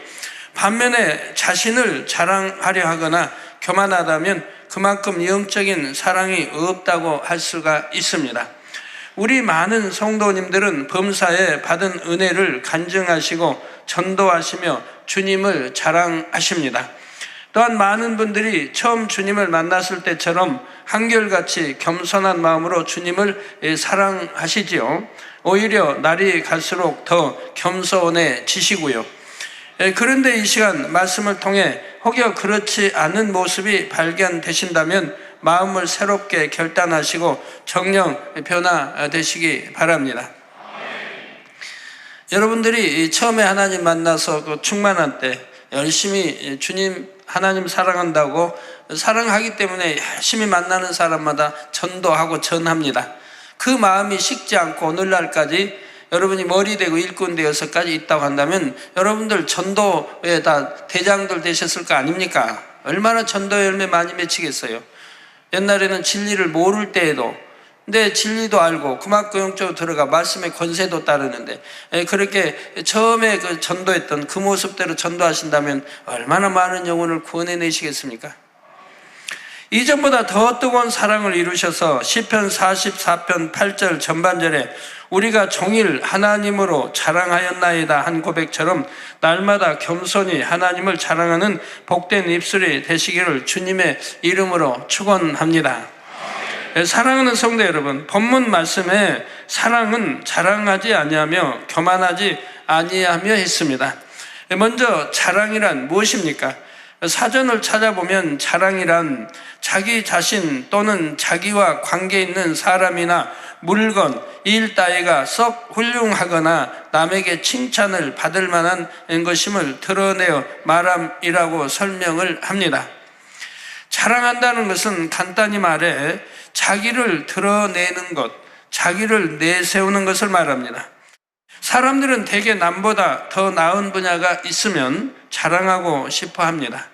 반면에 자신을 자랑하려 하거나 교만하다면 그만큼 영적인 사랑이 없다고 할 수가 있습니다. 우리 많은 성도님들은 범사에 받은 은혜를 간증하시고 전도하시며 주님을 자랑하십니다. 또한 많은 분들이 처음 주님을 만났을 때처럼 한결같이 겸손한 마음으로 주님을 사랑하시지요. 오히려 날이 갈수록 더 겸손해지시고요. 그런데 이 시간 말씀을 통해 혹여 그렇지 않은 모습이 발견되신다면 마음을 새롭게 결단하시고 정령 변화되시기 바랍니다. 여러분들이 처음에 하나님 만나서 그 충만한 때 열심히 주님 하나님 사랑한다고 사랑하기 때문에 열심히 만나는 사람마다 전도하고 전합니다. 그 마음이 식지 않고 오늘날까지 여러분이 머리 되고 일꾼 되어서까지 있다고 한다면 여러분들 전도에 다 대장들 되셨을 거 아닙니까? 얼마나 전도 열매 많이 맺히겠어요. 옛날에는 진리를 모를 때에도 근데 진리도 알고 그만큼 영적으로 들어가 말씀의 권세도 따르는데 그렇게 처음에 그 전도했던 그 모습대로 전도하신다면 얼마나 많은 영혼을 구원해내시겠습니까? 이전보다 더 뜨거운 사랑을 이루셔서 시편 44편 8절 전반절에 우리가 종일 하나님으로 자랑하였나이다 한 고백처럼 날마다 겸손히 하나님을 자랑하는 복된 입술이 되시기를 주님의 이름으로 축원합니다. 사랑하는 성도 여러분, 본문 말씀에 사랑은 자랑하지 아니하며 교만하지 아니하며 했습니다. 먼저 자랑이란 무엇입니까? 사전을 찾아보면 자랑이란 자기 자신 또는 자기와 관계 있는 사람이나 물건, 일 따위가 썩 훌륭하거나 남에게 칭찬을 받을 만한 것임을 드러내어 말함이라고 설명을 합니다. 자랑한다는 것은 간단히 말해 자기를 드러내는 것, 자기를 내세우는 것을 말합니다. 사람들은 대개 남보다 더 나은 분야가 있으면 자랑하고 싶어 합니다.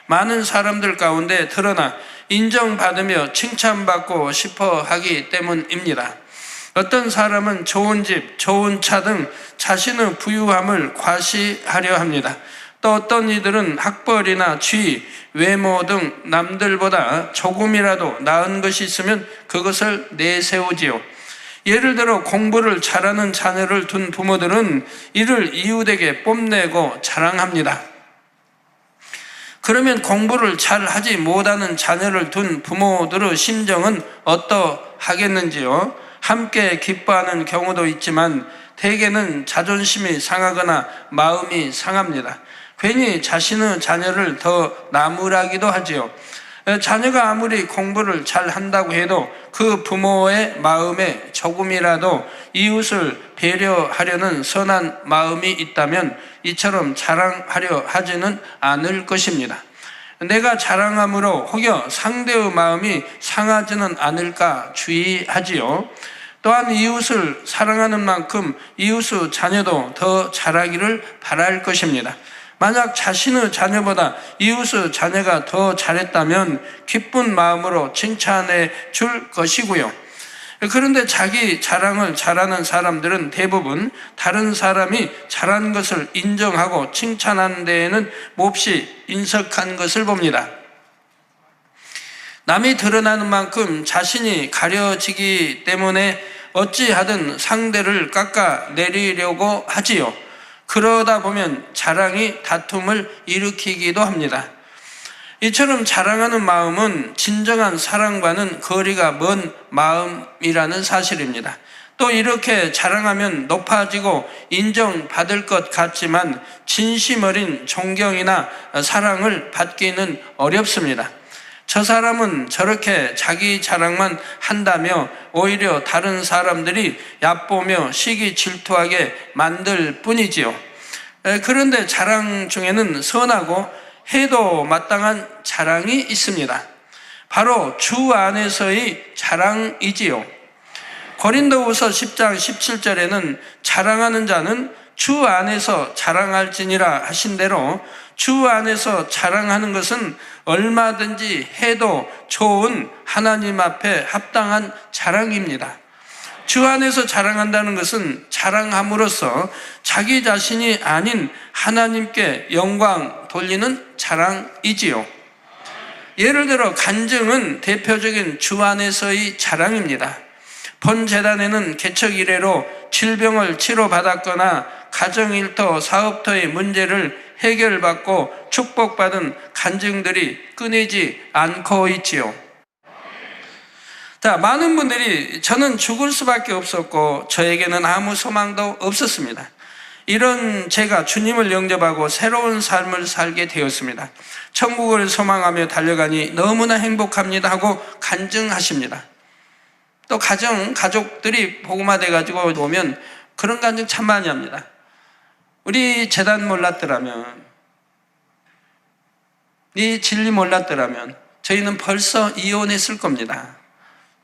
많은 사람들 가운데 드러나 인정받으며 칭찬받고 싶어 하기 때문입니다. 어떤 사람은 좋은 집, 좋은 차 등 자신의 부유함을 과시하려 합니다. 또 어떤 이들은 학벌이나 지위, 외모 등 남들보다 조금이라도 나은 것이 있으면 그것을 내세우지요. 예를 들어 공부를 잘하는 자녀를 둔 부모들은 이를 이웃에게 뽐내고 자랑합니다. 그러면 공부를 잘 하지 못하는 자녀를 둔 부모들의 심정은 어떠하겠는지요? 함께 기뻐하는 경우도 있지만 대개는 자존심이 상하거나 마음이 상합니다. 괜히 자신의 자녀를 더 나무라기도 하지요. 자녀가 아무리 공부를 잘 한다고 해도 그 부모의 마음에 조금이라도 이웃을 배려하려는 선한 마음이 있다면 이처럼 자랑하려 하지는 않을 것입니다. 내가 자랑함으로 혹여 상대의 마음이 상하지는 않을까 주의하지요. 또한 이웃을 사랑하는 만큼 이웃의 자녀도 더 잘하기를 바랄 것입니다. 만약 자신의 자녀보다 이웃의 자녀가 더 잘했다면 기쁜 마음으로 칭찬해 줄 것이고요. 그런데 자기 자랑을 잘하는 사람들은 대부분 다른 사람이 잘한 것을 인정하고 칭찬하는 데에는 몹시 인색한 것을 봅니다. 남이 드러나는 만큼 자신이 가려지기 때문에 어찌하든 상대를 깎아내리려고 하지요. 그러다 보면 자랑이 다툼을 일으키기도 합니다. 이처럼 자랑하는 마음은 진정한 사랑과는 거리가 먼 마음이라는 사실입니다. 또 이렇게 자랑하면 높아지고 인정받을 것 같지만 진심 어린 존경이나 사랑을 받기는 어렵습니다. 저 사람은 저렇게 자기 자랑만 한다며 오히려 다른 사람들이 얕보며 시기 질투하게 만들 뿐이지요. 그런데 자랑 중에는 선하고 해도 마땅한 자랑이 있습니다. 바로 주 안에서의 자랑이지요. 고린도후서 10장 17절에는 자랑하는 자는 주 안에서 자랑할지니라 하신 대로 주 안에서 자랑하는 것은 얼마든지 해도 좋은 하나님 앞에 합당한 자랑입니다. 주 안에서 자랑한다는 것은 자랑함으로써 자기 자신이 아닌 하나님께 영광 돌리는 자랑이지요. 예를 들어 간증은 대표적인 주 안에서의 자랑입니다. 본 재단에는 개척 이래로 질병을 치료받았거나 가정일터, 사업터의 문제를 해결받고 축복받은 간증들이 끊이지 않고 있지요. 자, 많은 분들이 저는 죽을 수밖에 없었고 저에게는 아무 소망도 없었습니다. 이런 제가 주님을 영접하고 새로운 삶을 살게 되었습니다. 천국을 소망하며 달려가니 너무나 행복합니다 하고 간증하십니다. 또 가족들이 복음화 돼가지고 오면 그런 간증 참 많이 합니다. 우리 재단 몰랐더라면, 이 진리 몰랐더라면 저희는 벌써 이혼했을 겁니다.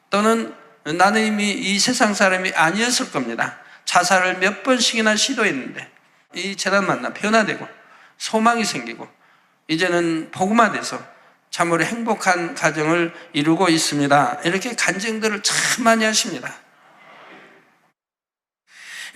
또는 나는 이미 이 세상 사람이 아니었을 겁니다. 자살을 몇 번씩이나 시도했는데 이 재단 만나 변화되고 소망이 생기고 이제는 복음화돼서 참으로 행복한 가정을 이루고 있습니다. 이렇게 간증들을 참 많이 하십니다.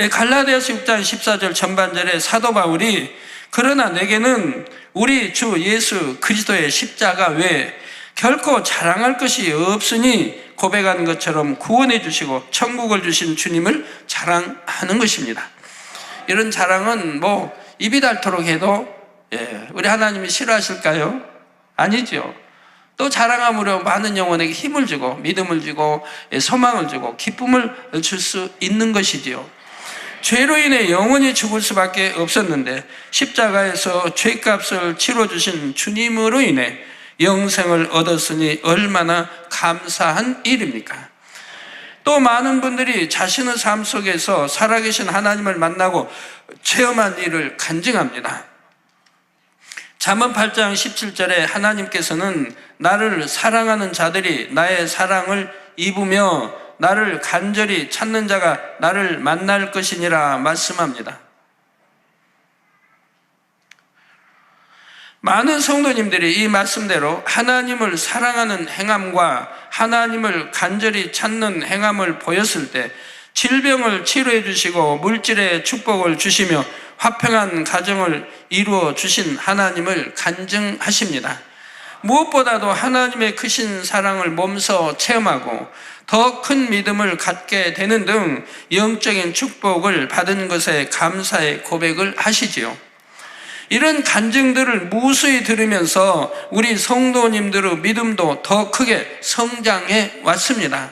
갈라디아서 6장 14절 전반절에 사도 바울이 그러나 내게는 우리 주 예수 그리스도의 십자가 외에 결코 자랑할 것이 없으니 고백한 것처럼 구원해 주시고 천국을 주신 주님을 자랑하는 것입니다. 이런 자랑은 뭐 입이 닳도록 해도 우리 하나님이 싫어하실까요? 아니죠. 또 자랑함으로 많은 영혼에게 힘을 주고 믿음을 주고 소망을 주고 기쁨을 줄 수 있는 것이지요. 죄로 인해 영원히 죽을 수밖에 없었는데 십자가에서 죄값을 치러주신 주님으로 인해 영생을 얻었으니 얼마나 감사한 일입니까? 또 많은 분들이 자신의 삶 속에서 살아계신 하나님을 만나고 체험한 일을 간증합니다. 잠언 8장 17절에 하나님께서는 나를 사랑하는 자들이 나의 사랑을 입으며 나를 간절히 찾는 자가 나를 만날 것이니라 말씀합니다. 많은 성도님들이 이 말씀대로 하나님을 사랑하는 행함과 하나님을 간절히 찾는 행함을 보였을 때 질병을 치료해 주시고 물질의 축복을 주시며 화평한 가정을 이루어 주신 하나님을 간증하십니다. 무엇보다도 하나님의 크신 사랑을 몸소 체험하고 더 큰 믿음을 갖게 되는 등 영적인 축복을 받은 것에 감사의 고백을 하시지요. 이런 간증들을 무수히 들으면서 우리 성도님들의 믿음도 더 크게 성장해 왔습니다.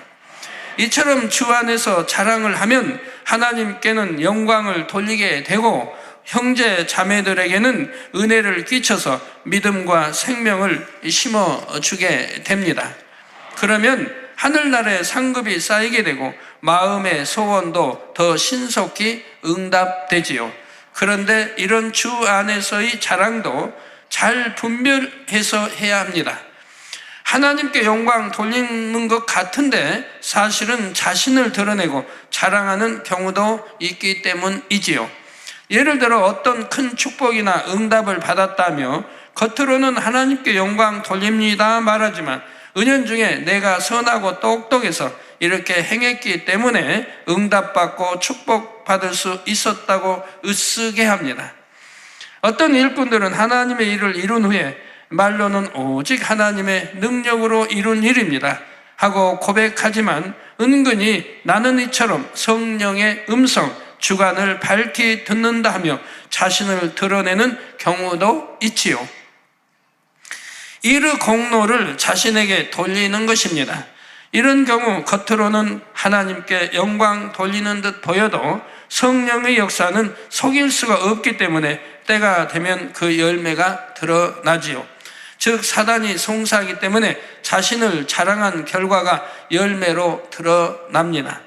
이처럼 주 안에서 자랑을 하면 하나님께는 영광을 돌리게 되고 형제 자매들에게는 은혜를 끼쳐서 믿음과 생명을 심어주게 됩니다. 그러면 하늘나라의 상급이 쌓이게 되고 마음의 소원도 더 신속히 응답되지요. 그런데 이런 주 안에서의 자랑도 잘 분별해서 해야 합니다. 하나님께 영광 돌리는 것 같은데 사실은 자신을 드러내고 자랑하는 경우도 있기 때문이지요. 예를 들어 어떤 큰 축복이나 응답을 받았다며 겉으로는 하나님께 영광 돌립니다 말하지만 은연중에 내가 선하고 똑똑해서 이렇게 행했기 때문에 응답받고 축복받을 수 있었다고 으쓱해 합니다. 어떤 일꾼들은 하나님의 일을 이룬 후에 말로는 오직 하나님의 능력으로 이룬 일입니다 하고 고백하지만 은근히 나는 이처럼 성령의 음성, 주관을 밝히 듣는다 하며 자신을 드러내는 경우도 있지요. 이르 공로를 자신에게 돌리는 것입니다. 이런 경우 겉으로는 하나님께 영광 돌리는 듯 보여도 성령의 역사는 속일 수가 없기 때문에 때가 되면 그 열매가 드러나지요. 즉 사단이 송사하기 때문에 자신을 자랑한 결과가 열매로 드러납니다.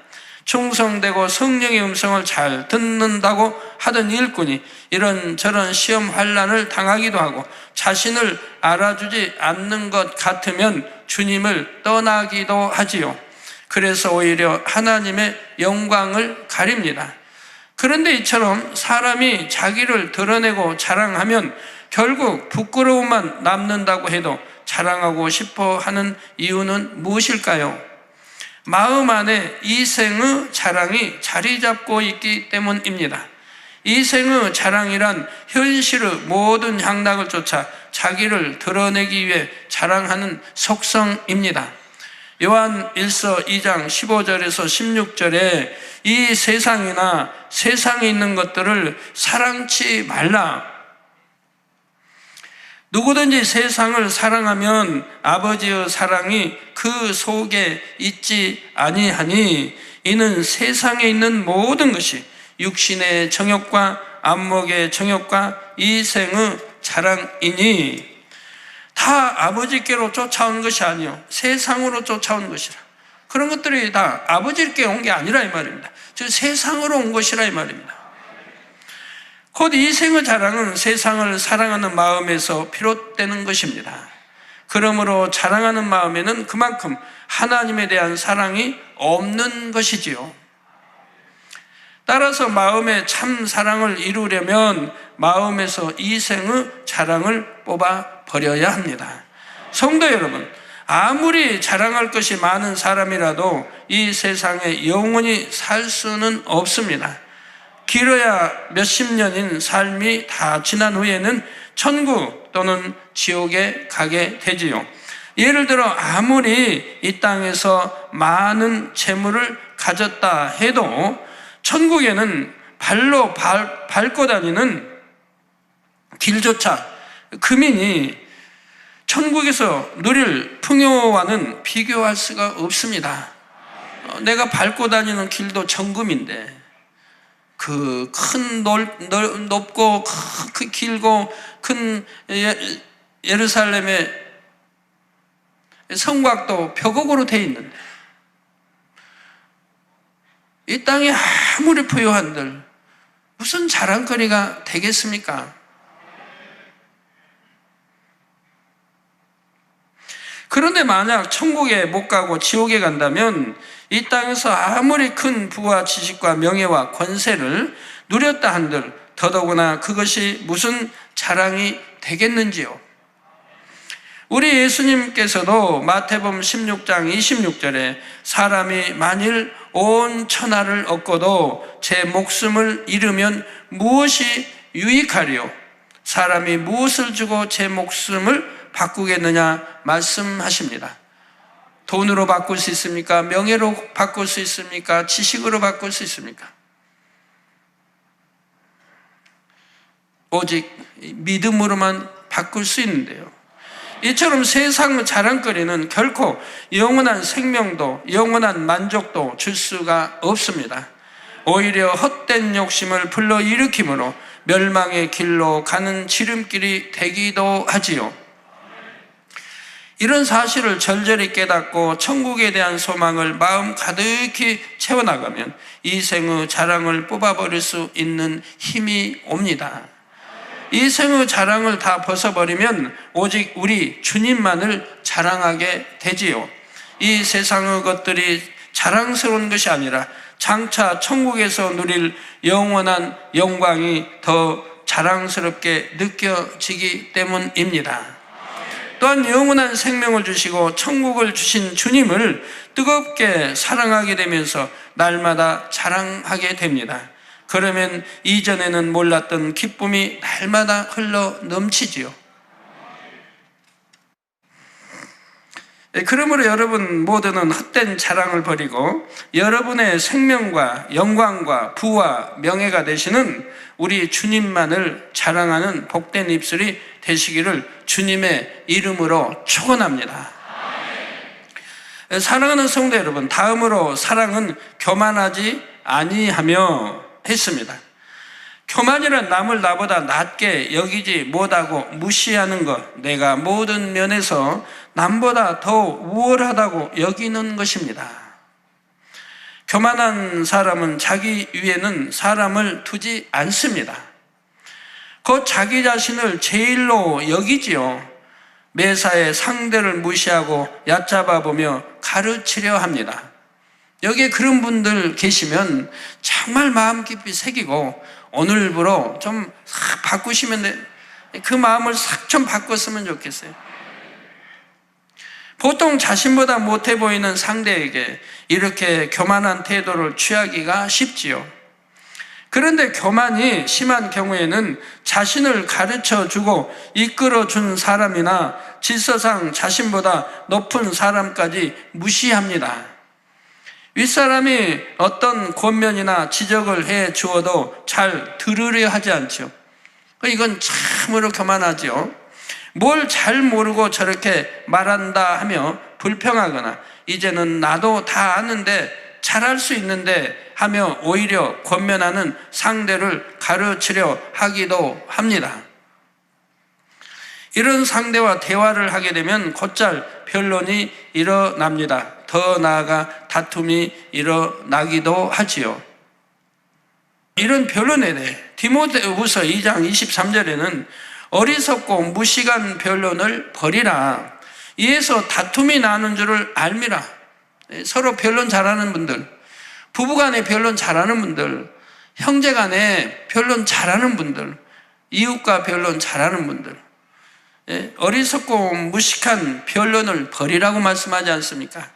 충성되고 성령의 음성을 잘 듣는다고 하던 일꾼이 이런저런 시험 환난을 당하기도 하고 자신을 알아주지 않는 것 같으면 주님을 떠나기도 하지요. 그래서 오히려 하나님의 영광을 가립니다. 그런데 이처럼 사람이 자기를 드러내고 자랑하면 결국 부끄러움만 남는다고 해도 자랑하고 싶어 하는 이유는 무엇일까요? 마음 안에 이생의 자랑이 자리 잡고 있기 때문입니다. 이생의 자랑이란 현실의 모든 향락을 쫓아 자기를 드러내기 위해 자랑하는 속성입니다. 요한 1서 2장 15절에서 16절에 이 세상이나 세상에 있는 것들을 사랑치 말라. 누구든지 세상을 사랑하면 아버지의 사랑이 그 속에 있지 아니하니 이는 세상에 있는 모든 것이 육신의 정욕과 안목의 정욕과 이생의 자랑이니 다 아버지께로 쫓아온 것이 아니요 세상으로 쫓아온 것이라. 그런 것들이 다 아버지께 온 게 아니라 이 말입니다. 즉 세상으로 온 것이라 이 말입니다. 곧 이생의 자랑은 세상을 사랑하는 마음에서 비롯되는 것입니다. 그러므로 자랑하는 마음에는 그만큼 하나님에 대한 사랑이 없는 것이지요. 따라서 마음의 참 사랑을 이루려면 마음에서 이생의 자랑을 뽑아 버려야 합니다. 성도 여러분, 아무리 자랑할 것이 많은 사람이라도 이 세상에 영원히 살 수는 없습니다. 길어야 몇십 년인 삶이 다 지난 후에는 천국 또는 지옥에 가게 되지요. 예를 들어 아무리 이 땅에서 많은 재물을 가졌다 해도 천국에는 발로 밟고 다니는 길조차 금인이 천국에서 누릴 풍요와는 비교할 수가 없습니다. 내가 밟고 다니는 길도 정금인데 그 큰 높고 큰 길고 큰 예루살렘의 성곽도 벽옥으로 돼 있는데 이 땅이 아무리 부유한들 무슨 자랑거리가 되겠습니까? 그런데 만약 천국에 못 가고 지옥에 간다면 이 땅에서 아무리 큰 부와 지식과 명예와 권세를 누렸다 한들 더더구나 그것이 무슨 자랑이 되겠는지요. 우리 예수님께서도 마태복음 16장 26절에 사람이 만일 온 천하를 얻고도 제 목숨을 잃으면 무엇이 유익하리요? 사람이 무엇을 주고 제 목숨을 바꾸겠느냐 말씀하십니다. 돈으로 바꿀 수 있습니까? 명예로 바꿀 수 있습니까? 지식으로 바꿀 수 있습니까? 오직 믿음으로만 바꿀 수 있는데요. 이처럼 세상 자랑거리는 결코 영원한 생명도 영원한 만족도 줄 수가 없습니다. 오히려 헛된 욕심을 불러일으키므로 멸망의 길로 가는 지름길이 되기도 하지요. 이런 사실을 절절히 깨닫고 천국에 대한 소망을 마음 가득히 채워나가면 이 생의 자랑을 뽑아버릴 수 있는 힘이 옵니다. 이 생의 자랑을 다 벗어버리면 오직 우리 주님만을 자랑하게 되지요. 이 세상의 것들이 자랑스러운 것이 아니라 장차 천국에서 누릴 영원한 영광이 더 자랑스럽게 느껴지기 때문입니다. 또한 영원한 생명을 주시고 천국을 주신 주님을 뜨겁게 사랑하게 되면서 날마다 자랑하게 됩니다. 그러면 이전에는 몰랐던 기쁨이 날마다 흘러 넘치지요. 그러므로 여러분 모두는 헛된 자랑을 버리고 여러분의 생명과 영광과 부와 명예가 되시는 우리 주님만을 자랑하는 복된 입술이 되시기를 주님의 이름으로 축원합니다. 사랑하는 성도 여러분, 다음으로 사랑은 교만하지 아니하며 했습니다. 교만이란 남을 나보다 낮게 여기지 못하고 무시하는 것, 내가 모든 면에서 남보다 더 우월하다고 여기는 것입니다. 교만한 사람은 자기 위에는 사람을 두지 않습니다. 곧 자기 자신을 제일로 여기지요. 매사에 상대를 무시하고 얕잡아 보며 가르치려 합니다. 여기에 그런 분들 계시면 정말 마음 깊이 새기고 오늘부로 좀 싹 바꾸시면 돼. 그 마음을 싹 좀 바꿨으면 좋겠어요. 보통 자신보다 못해 보이는 상대에게 이렇게 교만한 태도를 취하기가 쉽지요. 그런데 교만이 심한 경우에는 자신을 가르쳐 주고 이끌어 준 사람이나 질서상 자신보다 높은 사람까지 무시합니다. 윗사람이 어떤 권면이나 지적을 해 주어도 잘 들으려 하지 않죠. 이건 참으로 교만하죠. 뭘 잘 모르고 저렇게 말한다 하며 불평하거나 이제는 나도 다 아는데 잘할 수 있는데 하며 오히려 권면하는 상대를 가르치려 하기도 합니다. 이런 상대와 대화를 하게 되면 곧잘 변론이 일어납니다. 더 나아가 다툼이 일어나기도 하지요. 이런 변론에 대해 디모데후서 2장 23절에는 어리석고 무식한 변론을 버리라. 이에서 다툼이 나는 줄을 알미라. 서로 변론 잘하는 분들, 부부간에 변론 잘하는 분들, 형제간에 변론 잘하는 분들, 이웃과 변론 잘하는 분들, 어리석고 무식한 변론을 버리라고 말씀하지 않습니까?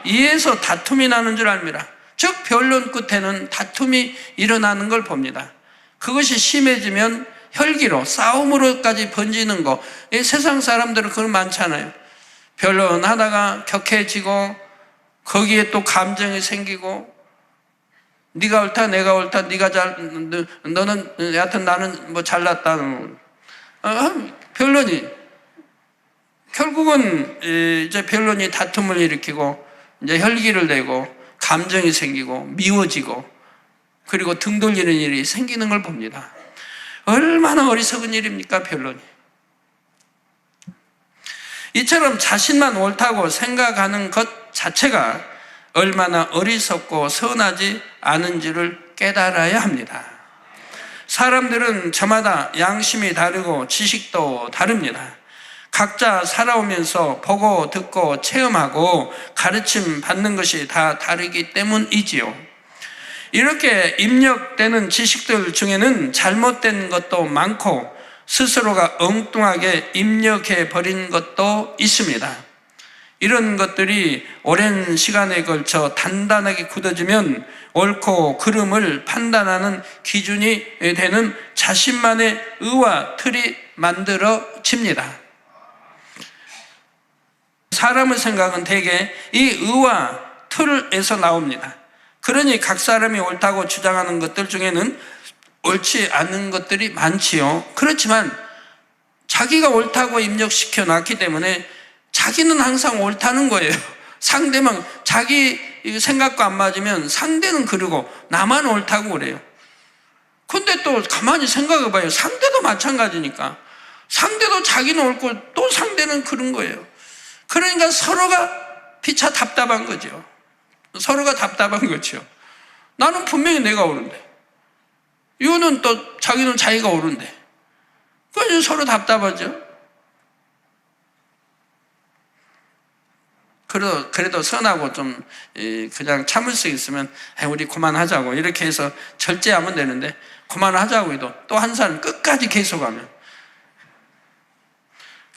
이에서 다툼이 나는 줄 알미라. 즉 변론 끝에는 다툼이 일어나는 걸 봅니다. 그것이 심해지면 혈기로 싸움으로까지 번지는 거. 세상 사람들은 그런 많잖아요. 변론하다가 격해지고 거기에 또 감정이 생기고 네가 옳다 내가 옳다 네가 너는 여하튼 나는 뭐 잘났다. 변론이 결국은 이제 변론이 다툼을 일으키고 이제 혈기를 내고 감정이 생기고 미워지고 그리고 등 돌리는 일이 생기는 걸 봅니다. 얼마나 어리석은 일입니까, 변론이. 이처럼 자신만 옳다고 생각하는 것 자체가 얼마나 어리석고 선하지 않은지를 깨달아야 합니다. 사람들은 저마다 양심이 다르고 지식도 다릅니다. 각자 살아오면서 보고 듣고 체험하고 가르침 받는 것이 다 다르기 때문이지요. 이렇게 입력되는 지식들 중에는 잘못된 것도 많고 스스로가 엉뚱하게 입력해 버린 것도 있습니다. 이런 것들이 오랜 시간에 걸쳐 단단하게 굳어지면 옳고 그름을 판단하는 기준이 되는 자신만의 의와 틀이 만들어집니다. 사람의 생각은 대개 이 의와 틀에서 나옵니다. 그러니 각 사람이 옳다고 주장하는 것들 중에는 옳지 않은 것들이 많지요. 그렇지만 자기가 옳다고 입력시켜 놨기 때문에 자기는 항상 옳다는 거예요. 상대만 자기 생각과 안 맞으면 상대는 그러고 나만 옳다고 그래요. 근데 또 가만히 생각해 봐요. 상대도 마찬가지니까. 상대도 자기는 옳고 또 상대는 그런 거예요. 그러니까 서로가 피차 답답한 거죠. 서로가 답답한 거죠. 나는 분명히 내가 옳은데 이거는 또 자기는 자기가 옳은데 그래서 서로 답답하죠. 그래도 선하고 좀 그냥 참을 수 있으면 우리 그만하자고 이렇게 해서 절제하면 되는데 그만하자고 해도 또 한 사람 끝까지 계속하면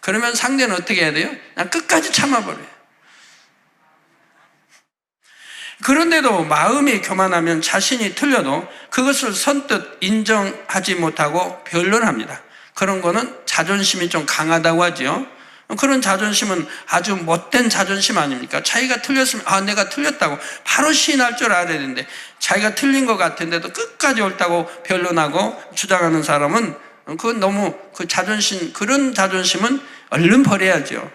그러면 상대는 어떻게 해야 돼요? 그냥 끝까지 참아버려요. 그런데도 마음이 교만하면 자신이 틀려도 그것을 선뜻 인정하지 못하고 변론합니다. 그런 거는 자존심이 좀 강하다고 하죠. 그런 자존심은 아주 못된 자존심 아닙니까? 자기가 틀렸으면 내가 틀렸다고 바로 시인할 줄 알아야 되는데 자기가 틀린 것 같은데도 끝까지 옳다고 변론하고 주장하는 사람은 그건 너무 그런 자존심은 얼른 버려야죠.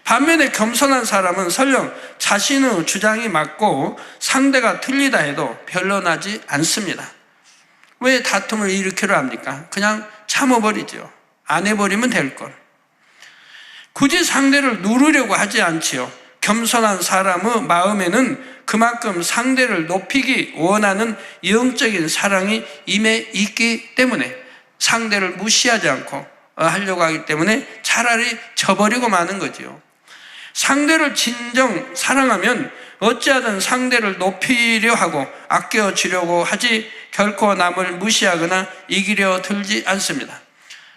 반면에 겸손한 사람은 설령 자신의 주장이 맞고 상대가 틀리다 해도 변론하지 않습니다. 왜 다툼을 일으키려 합니까? 그냥 참아버리죠. 안 해버리면 될 걸. 굳이 상대를 누르려고 하지 않지요. 겸손한 사람의 마음에는 그만큼 상대를 높이기 원하는 영적인 사랑이 임해 있기 때문에 상대를 무시하지 않고 하려고 하기 때문에 차라리 져버리고 마는 거지요. 상대를 진정 사랑하면 어찌하든 상대를 높이려 하고 아껴주려고 하지 결코 남을 무시하거나 이기려 들지 않습니다.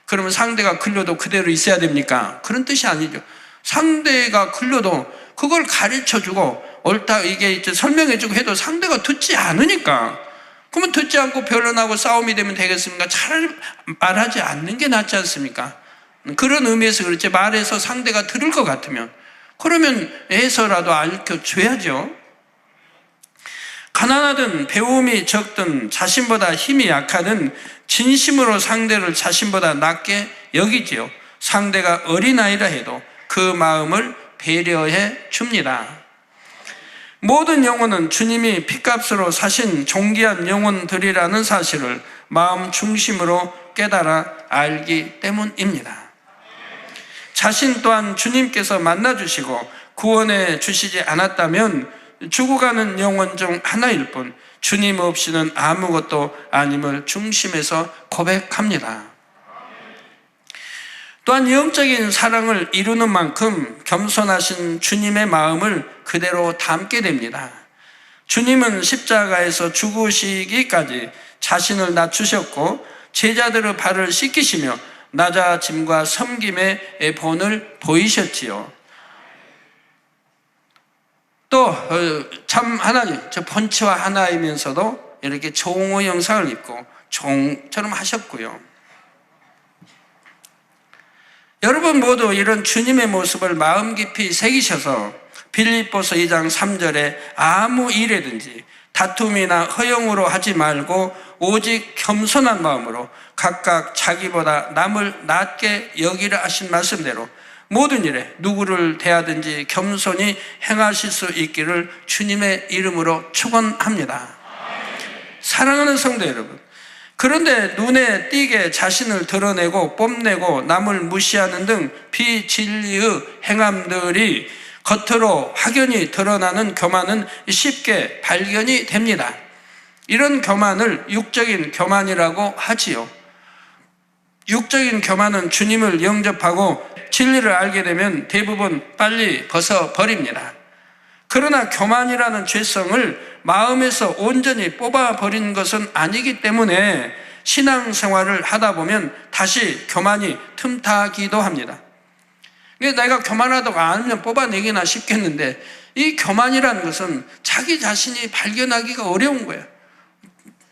그러면 상대가 글려도 그대로 있어야 됩니까? 그런 뜻이 아니죠. 상대가 글려도 그걸 가르쳐주고 옳다 이게 이제 설명해주고 해도 상대가 듣지 않으니까, 그러면 듣지 않고 변론하고 싸움이 되면 되겠습니까? 차라리 말하지 않는 게 낫지 않습니까? 그런 의미에서 그렇지, 말해서 상대가 들을 것 같으면 그러면 애서라도 알려줘야죠. 가난하든 배움이 적든 자신보다 힘이 약하든 진심으로 상대를 자신보다 낮게 여기지요. 상대가 어린아이라 해도 그 마음을 배려해 줍니다. 모든 영혼은 주님이 핏값으로 사신 존귀한 영혼들이라는 사실을 마음 중심으로 깨달아 알기 때문입니다. 자신 또한 주님께서 만나주시고 구원해 주시지 않았다면 죽어가는 영혼 중 하나일 뿐 주님 없이는 아무것도 아님을 중심에서 고백합니다. 또한 영적인 사랑을 이루는 만큼 겸손하신 주님의 마음을 그대로 담게 됩니다. 주님은 십자가에서 죽으시기까지 자신을 낮추셨고 제자들의 발을 씻기시며 낮아짐과 섬김의 본을 보이셨지요. 또 참 하나님, 저 본체와 하나이면서도 이렇게 종의 형상을 입고 종처럼 하셨고요. 여러분 모두 이런 주님의 모습을 마음 깊이 새기셔서 빌립보서 2장 3절에 아무 일에든지 다툼이나 허영으로 하지 말고 오직 겸손한 마음으로 각각 자기보다 남을 낮게 여기라 하신 말씀대로 모든 일에 누구를 대하든지 겸손히 행하실 수 있기를 주님의 이름으로 축원합니다. 사랑하는 성도 여러분, 그런데 눈에 띄게 자신을 드러내고 뽐내고 남을 무시하는 등 비진리의 행함들이 겉으로 확연히 드러나는 교만은 쉽게 발견이 됩니다. 이런 교만을 육적인 교만이라고 하지요. 육적인 교만은 주님을 영접하고 진리를 알게 되면 대부분 빨리 벗어버립니다. 그러나 교만이라는 죄성을 마음에서 온전히 뽑아버린 것은 아니기 때문에 신앙생활을 하다 보면 다시 교만이 틈타기도 합니다. 내가 교만하다고 알면 뽑아내기나 쉽겠는데 이 교만이라는 것은 자기 자신이 발견하기가 어려운 거예요.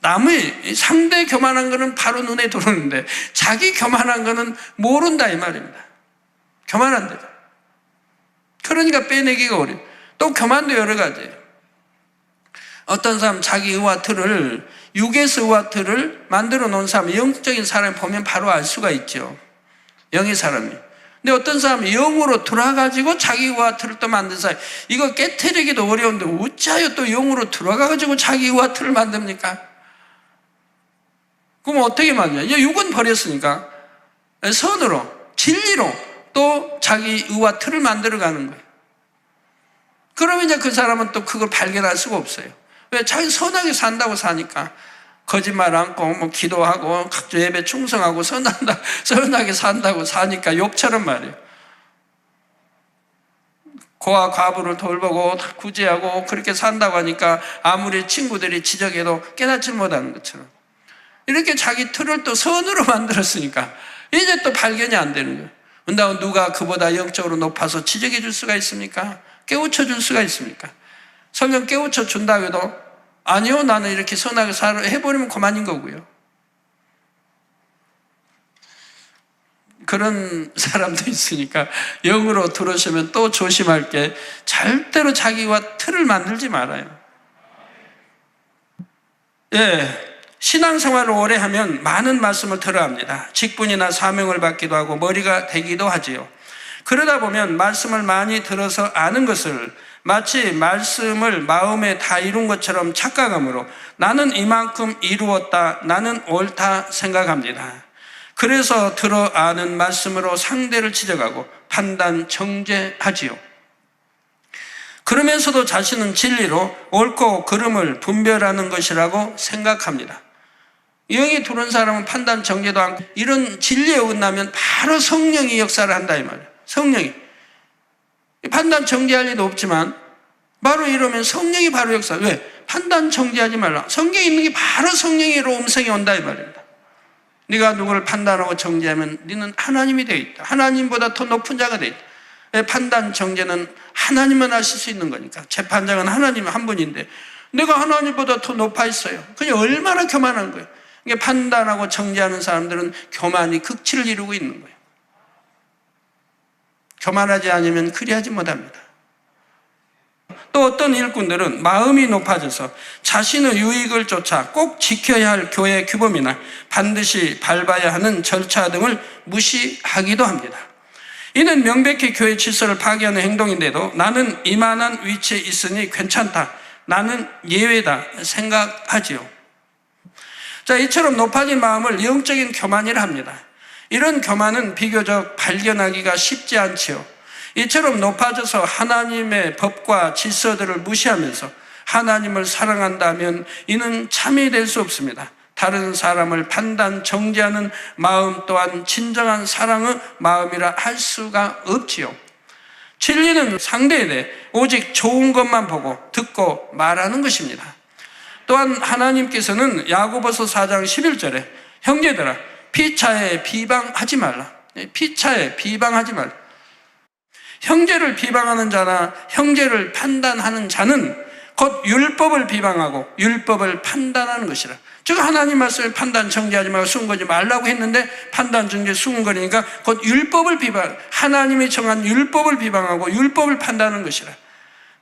남의 상대 교만한 거는 바로 눈에 들어오는데 자기 교만한 거는 모른다 이 말입니다. 교만한데. 그러니까 빼내기가 어려워요. 또 교만도 여러 가지예요. 어떤 사람 자기 의와 틀을, 육에서 의와 틀을 만들어 놓은 사람, 영적인 사람을 보면 바로 알 수가 있죠. 영의 사람이. 근데 어떤 사람은 영으로 들어가가지고 자기 의와 틀을 또 만든 사람, 이거 깨트리기도 어려운데 어찌하여 또 영으로 들어가가지고 자기 의와 틀을 만듭니까? 그럼 어떻게 만드냐? 육은 버렸으니까 선으로, 진리로 또 자기 의와 틀을 만들어가는 거예요. 그러면 이제 그 사람은 또 그걸 발견할 수가 없어요. 왜? 자기 선하게 산다고 사니까. 거짓말 않고 뭐 기도하고 각종 예배 충성하고 선하게 산다고 사니까 욥처럼 말이에요. 고아 과부를 돌보고 구제하고 그렇게 산다고 하니까 아무리 친구들이 지적해도 깨닫지 못하는 것처럼 이렇게 자기 틀을 또 선으로 만들었으니까 이제 또 발견이 안 되는 거예요. 근데 누가 그보다 영적으로 높아서 지적해 줄 수가 있습니까? 깨우쳐 줄 수가 있습니까? 성경 깨우쳐 준다고 해도 아니요, 나는 이렇게 선하게 살아 해버리면 그만인 거고요. 그런 사람도 있으니까 영으로 들어오시면 또 조심할 게 절대로 자기와 틀을 만들지 말아요. 신앙생활을 오래 하면 많은 말씀을 들어야 합니다. 직분이나 사명을 받기도 하고 머리가 되기도 하지요. 그러다 보면 말씀을 많이 들어서 아는 것을 마치 말씀을 마음에 다 이룬 것처럼 착각함으로 나는 이만큼 이루었다, 나는 옳다 생각합니다. 그래서 들어 아는 말씀으로 상대를 지적하고 판단, 정죄하지요. 그러면서도 자신은 진리로 옳고 그름을 분별하는 것이라고 생각합니다. 영이 들어온 사람은 판단, 정죄도 않고 이런 진리에 어긋나면 바로 성령이 역사를 한다 이 말이에요. 성령이 판단 정지할 리도 없지만 바로 이러면 성령이 바로 역사. 왜? 판단 정지하지 말라. 성경에 있는 게 바로 성령으로 음성이 온다 이 말입니다. 네가 누구를 판단하고 정지하면 너는 하나님이 되어 있다. 하나님보다 더 높은 자가 되어 있다. 판단 정죄는 하나님만 하실 수 있는 거니까. 재판장은 하나님 한 분인데 내가 하나님보다 더 높아 있어요. 그냥 얼마나 교만한 거예요. 그러니까 판단하고 정죄하는 사람들은 교만이 극치를 이루고 있는 거예요. 교만하지 않으면 그리하지 못합니다. 또 어떤 일꾼들은 마음이 높아져서 자신의 유익을 쫓아 꼭 지켜야 할 교회 규범이나 반드시 밟아야 하는 절차 등을 무시하기도 합니다. 이는 명백히 교회 질서를 파괴하는 행동인데도 나는 이만한 위치에 있으니 괜찮다. 나는 예외다 생각하지요. 자, 이처럼 높아진 마음을 영적인 교만이라 합니다. 이런 교만은 비교적 발견하기가 쉽지 않지요. 이처럼 높아져서 하나님의 법과 질서들을 무시하면서 하나님을 사랑한다면 이는 참이 될 수 없습니다. 다른 사람을 판단, 정죄하는 마음 또한 진정한 사랑의 마음이라 할 수가 없지요. 진리는 상대에 대해 오직 좋은 것만 보고 듣고 말하는 것입니다. 또한 하나님께서는 야고보서 4장 11절에 형제들아 피차에 비방하지 말라. 피차에 비방하지 말라. 형제를 비방하는 자나 형제를 판단하는 자는 곧 율법을 비방하고 율법을 판단하는 것이라. 즉 하나님 말씀에 판단 정죄하지 말고 수군거리지 말라고 했는데 판단 정죄 수군거리니까 곧 율법을 비방, 하나님이 정한 율법을 비방하고 율법을 판단하는 것이라.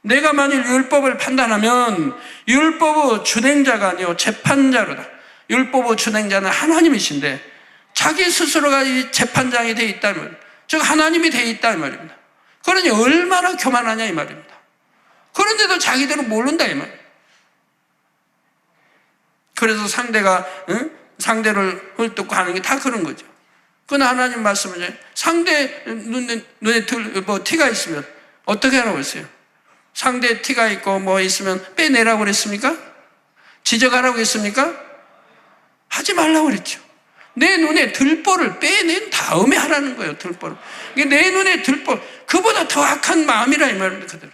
내가 만일 율법을 판단하면 율법의 준행자가 아니요 재판자로다. 율법의 준행자는 하나님이신데 자기 스스로가 이 재판장이 되어 있다는 말입니다. 즉 하나님이 되어 있다는 말입니다. 그러니 얼마나 교만하냐 이 말입니다. 그런데도 자기들은 모른다 이 말입니다. 그래서 상대가 상대를 헐뜯고 하는 게 다 그런 거죠. 그러나 하나님 말씀은 상대 눈에 티가 있으면 어떻게 하라고 했어요? 상대 티가 있고 뭐 있으면 빼내라고 그랬습니까? 지적하라고 했습니까? 하지 말라고 그랬죠. 내 눈에 들보를 빼낸 다음에 하라는 거예요. 들보를. 내 눈에 들보, 그보다 더 악한 마음이라 이 말입니다. 그대로.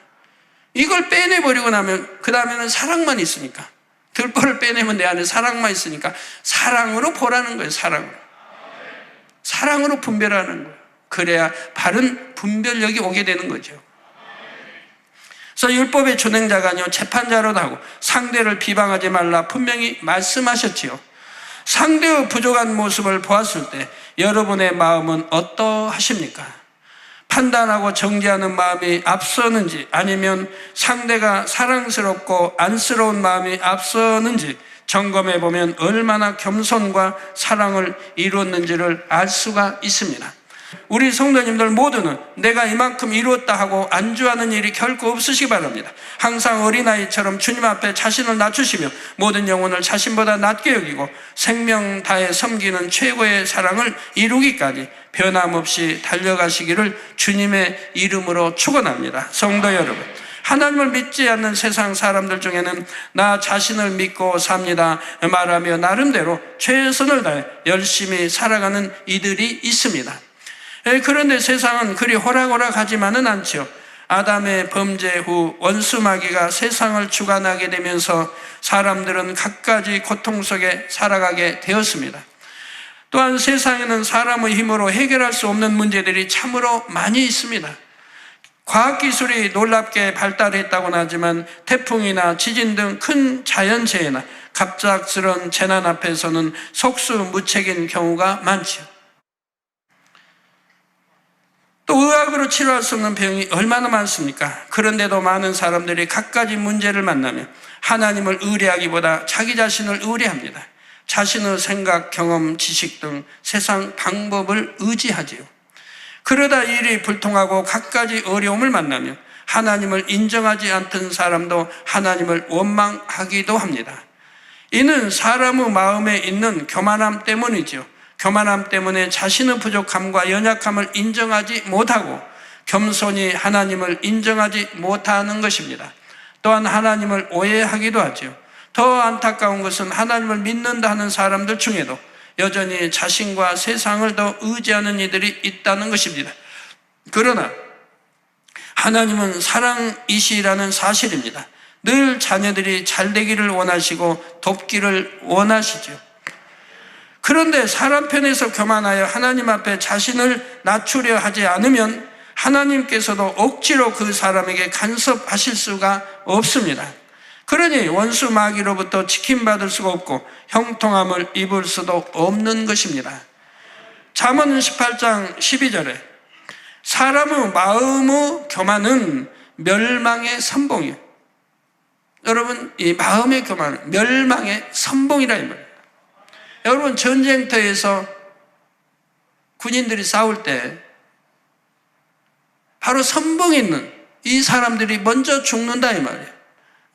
이걸 빼내버리고 나면 그 다음에는 사랑만 있으니까. 들보를 빼내면 내 안에 사랑만 있으니까 사랑으로 보라는 거예요. 사랑으로. 사랑으로 분별하는 거예요. 그래야 바른 분별력이 오게 되는 거죠. 그래서 율법의 준행자가 아니요 재판자로도 하고 상대를 비방하지 말라 분명히 말씀하셨지요. 상대의 부족한 모습을 보았을 때 여러분의 마음은 어떠하십니까? 판단하고 정죄하는 마음이 앞서는지 아니면 상대가 사랑스럽고 안쓰러운 마음이 앞서는지 점검해 보면 얼마나 겸손과 사랑을 이루었는지를 알 수가 있습니다. 우리 성도님들 모두는 내가 이만큼 이루었다 하고 안주하는 일이 결코 없으시기 바랍니다. 항상 어린아이처럼 주님 앞에 자신을 낮추시며 모든 영혼을 자신보다 낮게 여기고 생명 다해 섬기는 최고의 사랑을 이루기까지 변함없이 달려가시기를 주님의 이름으로 축원합니다. 성도 여러분, 하나님을 믿지 않는 세상 사람들 중에는 나 자신을 믿고 삽니다 말하며 나름대로 최선을 다해 열심히 살아가는 이들이 있습니다. 그런데 세상은 그리 호락호락하지만은 않죠. 아담의 범죄 후 원수 마귀가 세상을 주관하게 되면서 사람들은 갖가지 고통 속에 살아가게 되었습니다. 또한 세상에는 사람의 힘으로 해결할 수 없는 문제들이 참으로 많이 있습니다. 과학기술이 놀랍게 발달했다고는 하지만 태풍이나 지진 등 큰 자연재해나 갑작스러운 재난 앞에서는 속수무책인 경우가 많죠. 또 의학으로 치료할 수 없는 병이 얼마나 많습니까? 그런데도 많은 사람들이 갖가지 문제를 만나며 하나님을 의뢰하기보다 자기 자신을 의뢰합니다. 자신의 생각, 경험, 지식 등 세상 방법을 의지하지요. 그러다 일이 불통하고 갖가지 어려움을 만나며 하나님을 인정하지 않던 사람도 하나님을 원망하기도 합니다. 이는 사람의 마음에 있는 교만함 때문이죠. 교만함 때문에 자신의 부족함과 연약함을 인정하지 못하고 겸손히 하나님을 인정하지 못하는 것입니다. 또한 하나님을 오해하기도 하죠. 더 안타까운 것은 하나님을 믿는다 하는 사람들 중에도 여전히 자신과 세상을 더 의지하는 이들이 있다는 것입니다. 그러나 하나님은 사랑이시라는 사실입니다. 늘 자녀들이 잘 되기를 원하시고 돕기를 원하시죠. 그런데 사람 편에서 교만하여 하나님 앞에 자신을 낮추려 하지 않으면 하나님께서도 억지로 그 사람에게 간섭하실 수가 없습니다. 그러니 원수 마귀로부터 지킴받을 수가 없고 형통함을 입을 수도 없는 것입니다. 잠언 18장 12절에 사람의 마음의 교만은 멸망의 선봉이요. 여러분, 이 마음의 교만은 멸망의 선봉이라 이 말입니다. 여러분, 전쟁터에서 군인들이 싸울 때 바로 선봉 있는 이 사람들이 먼저 죽는다 이 말이에요.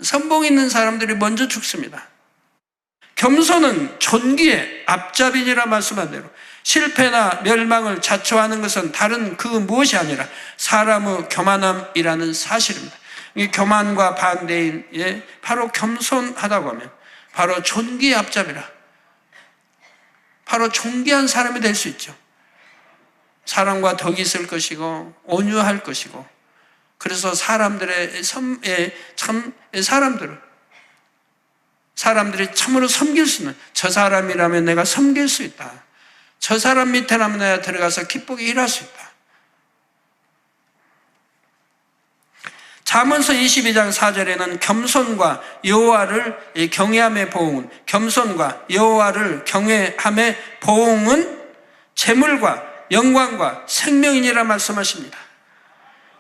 선봉 있는 사람들이 먼저 죽습니다. 겸손은 존귀의 앞잡이니라 말씀한 대로 실패나 멸망을 자초하는 것은 다른 그 무엇이 아니라 사람의 교만함이라는 사실입니다. 이 교만과 반대인 바로 겸손하다고 하면 바로 존귀의 앞잡이라, 바로 존귀한 사람이 될 수 있죠. 사랑과 덕이 있을 것이고 온유할 것이고, 그래서 사람들이 참으로 섬길 수 있는, 저 사람이라면 내가 섬길 수 있다, 저 사람 밑에라면 내가 들어가서 기쁘게 일할 수 있다. 잠언서 22장 4절에는 겸손과 여호와를 경외함의 보응은, 겸손과 여호와를 경외함의 보응은 재물과 영광과 생명이니라 말씀하십니다.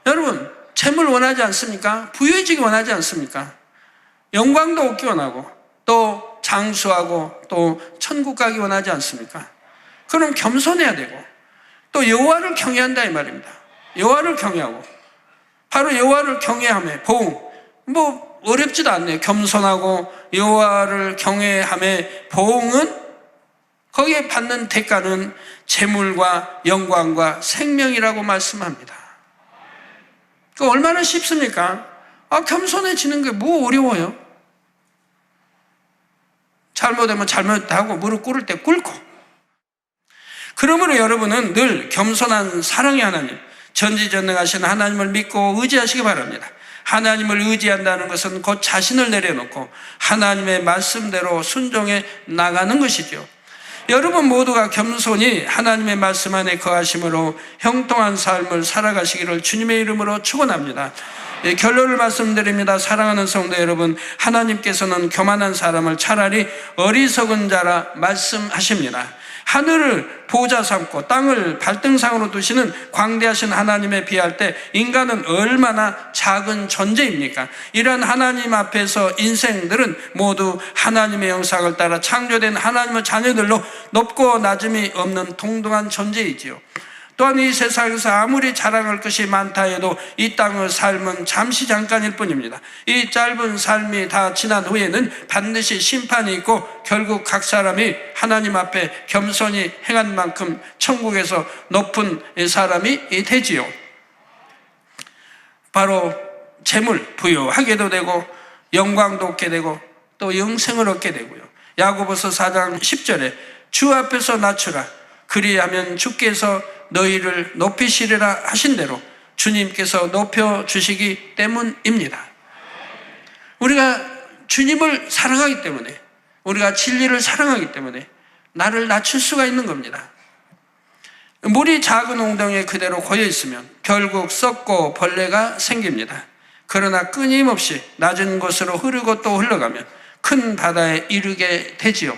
여러분, 재물 원하지 않습니까? 부유해지기 원하지 않습니까? 영광도 얻기 원하고 또 장수하고 또 천국 가기 원하지 않습니까? 그럼 겸손해야 되고 또 여호와를 경외한다 이 말입니다. 여호와를 경외하고 바로 여호와를 경외함의 보응, 뭐 어렵지도 않네요. 겸손하고 여호와를 경외함의 보응은 거기에 받는 대가는 재물과 영광과 생명이라고 말씀합니다. 그 얼마나 쉽습니까? 겸손해지는 게 뭐 어려워요? 잘못하면 잘못하고 무릎 꿇을 때 꿇고. 그러므로 여러분은 늘 겸손한 사랑의 하나님, 전지전능하신 하나님을 믿고 의지하시기 바랍니다. 하나님을 의지한다는 것은 곧 자신을 내려놓고 하나님의 말씀대로 순종해 나가는 것이죠. 여러분 모두가 겸손히 하나님의 말씀 안에 거하심으로 형통한 삶을 살아가시기를 주님의 이름으로 축원합니다. 결론을 말씀드립니다. 사랑하는 성도 여러분, 하나님께서는 교만한 사람을 차라리 어리석은 자라 말씀하십니다. 하늘을 보좌 삼고 땅을 발등상으로 두시는 광대하신 하나님에 비할 때 인간은 얼마나 작은 존재입니까? 이런 하나님 앞에서 인생들은 모두 하나님의 형상을 따라 창조된 하나님의 자녀들로 높고 낮음이 없는 동등한 존재이지요. 또한 이 세상에서 아무리 자랑할 것이 많다 해도 이 땅의 삶은 잠시 잠깐일 뿐입니다. 이 짧은 삶이 다 지난 후에는 반드시 심판이 있고 결국 각 사람이 하나님 앞에 겸손히 행한 만큼 천국에서 높은 사람이 되지요. 바로 재물, 부유하게도 되고 영광도 얻게 되고 또 영생을 얻게 되고요. 야고보서 4장 10절에 주 앞에서 낮추라, 그리하면 주께서 너희를 높이시리라 하신 대로 주님께서 높여주시기 때문입니다. 우리가 주님을 사랑하기 때문에, 우리가 진리를 사랑하기 때문에 나를 낮출 수가 있는 겁니다. 물이 작은 웅덩이에 그대로 고여 있으면 결국 썩고 벌레가 생깁니다. 그러나 끊임없이 낮은 곳으로 흐르고 또 흘러가면 큰 바다에 이르게 되지요.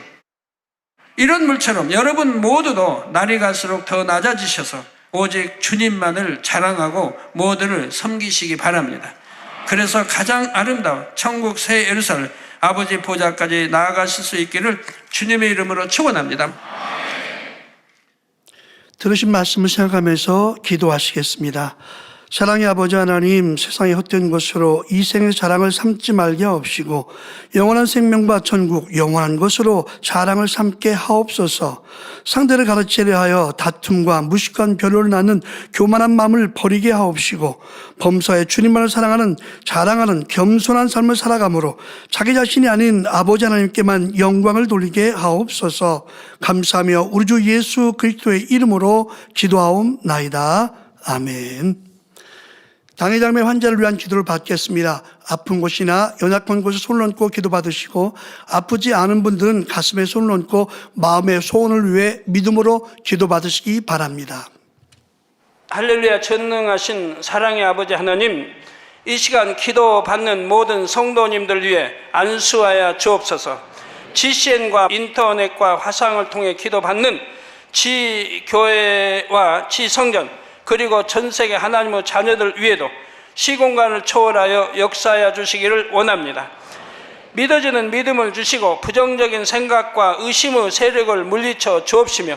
이런 물처럼 여러분 모두도 날이 갈수록 더 낮아지셔서 오직 주님만을 자랑하고 모두를 섬기시기 바랍니다. 그래서 가장 아름다운 천국 새 예루살렘 아버지 보좌까지 나아가실 수 있기를 주님의 이름으로 축원합니다. 들으신 말씀을 생각하면서 기도하시겠습니다. 사랑의 아버지 하나님, 세상의 헛된 것으로 이 생의 자랑을 삼지 말게 하옵시고 영원한 생명과 천국, 영원한 것으로 자랑을 삼게 하옵소서. 상대를 가르치려 하여 다툼과 무식한 변호를 낳는 교만한 마음을 버리게 하옵시고 범사에 주님만을 사랑하는, 자랑하는 겸손한 삶을 살아가므로 자기 자신이 아닌 아버지 하나님께만 영광을 돌리게 하옵소서. 감사하며 우리 주 예수 그리스도의 이름으로 기도하옵나이다. 아멘. 당회장의 환자를 위한 기도를 받겠습니다. 아픈 곳이나 연약한 곳에 손을 얹고 기도받으시고 아프지 않은 분들은 가슴에 손을 얹고 마음의 소원을 위해 믿음으로 기도받으시기 바랍니다. 할렐루야. 전능하신 사랑의 아버지 하나님, 이 시간 기도받는 모든 성도님들 위해 안수하여 주옵소서. GCN과 인터넷과 화상을 통해 기도받는 지교회와 지성전 그리고 전 세계 하나님의 자녀들 위에도 시공간을 초월하여 역사하여 주시기를 원합니다. 믿어지는 믿음을 주시고 부정적인 생각과 의심의 세력을 물리쳐 주옵시며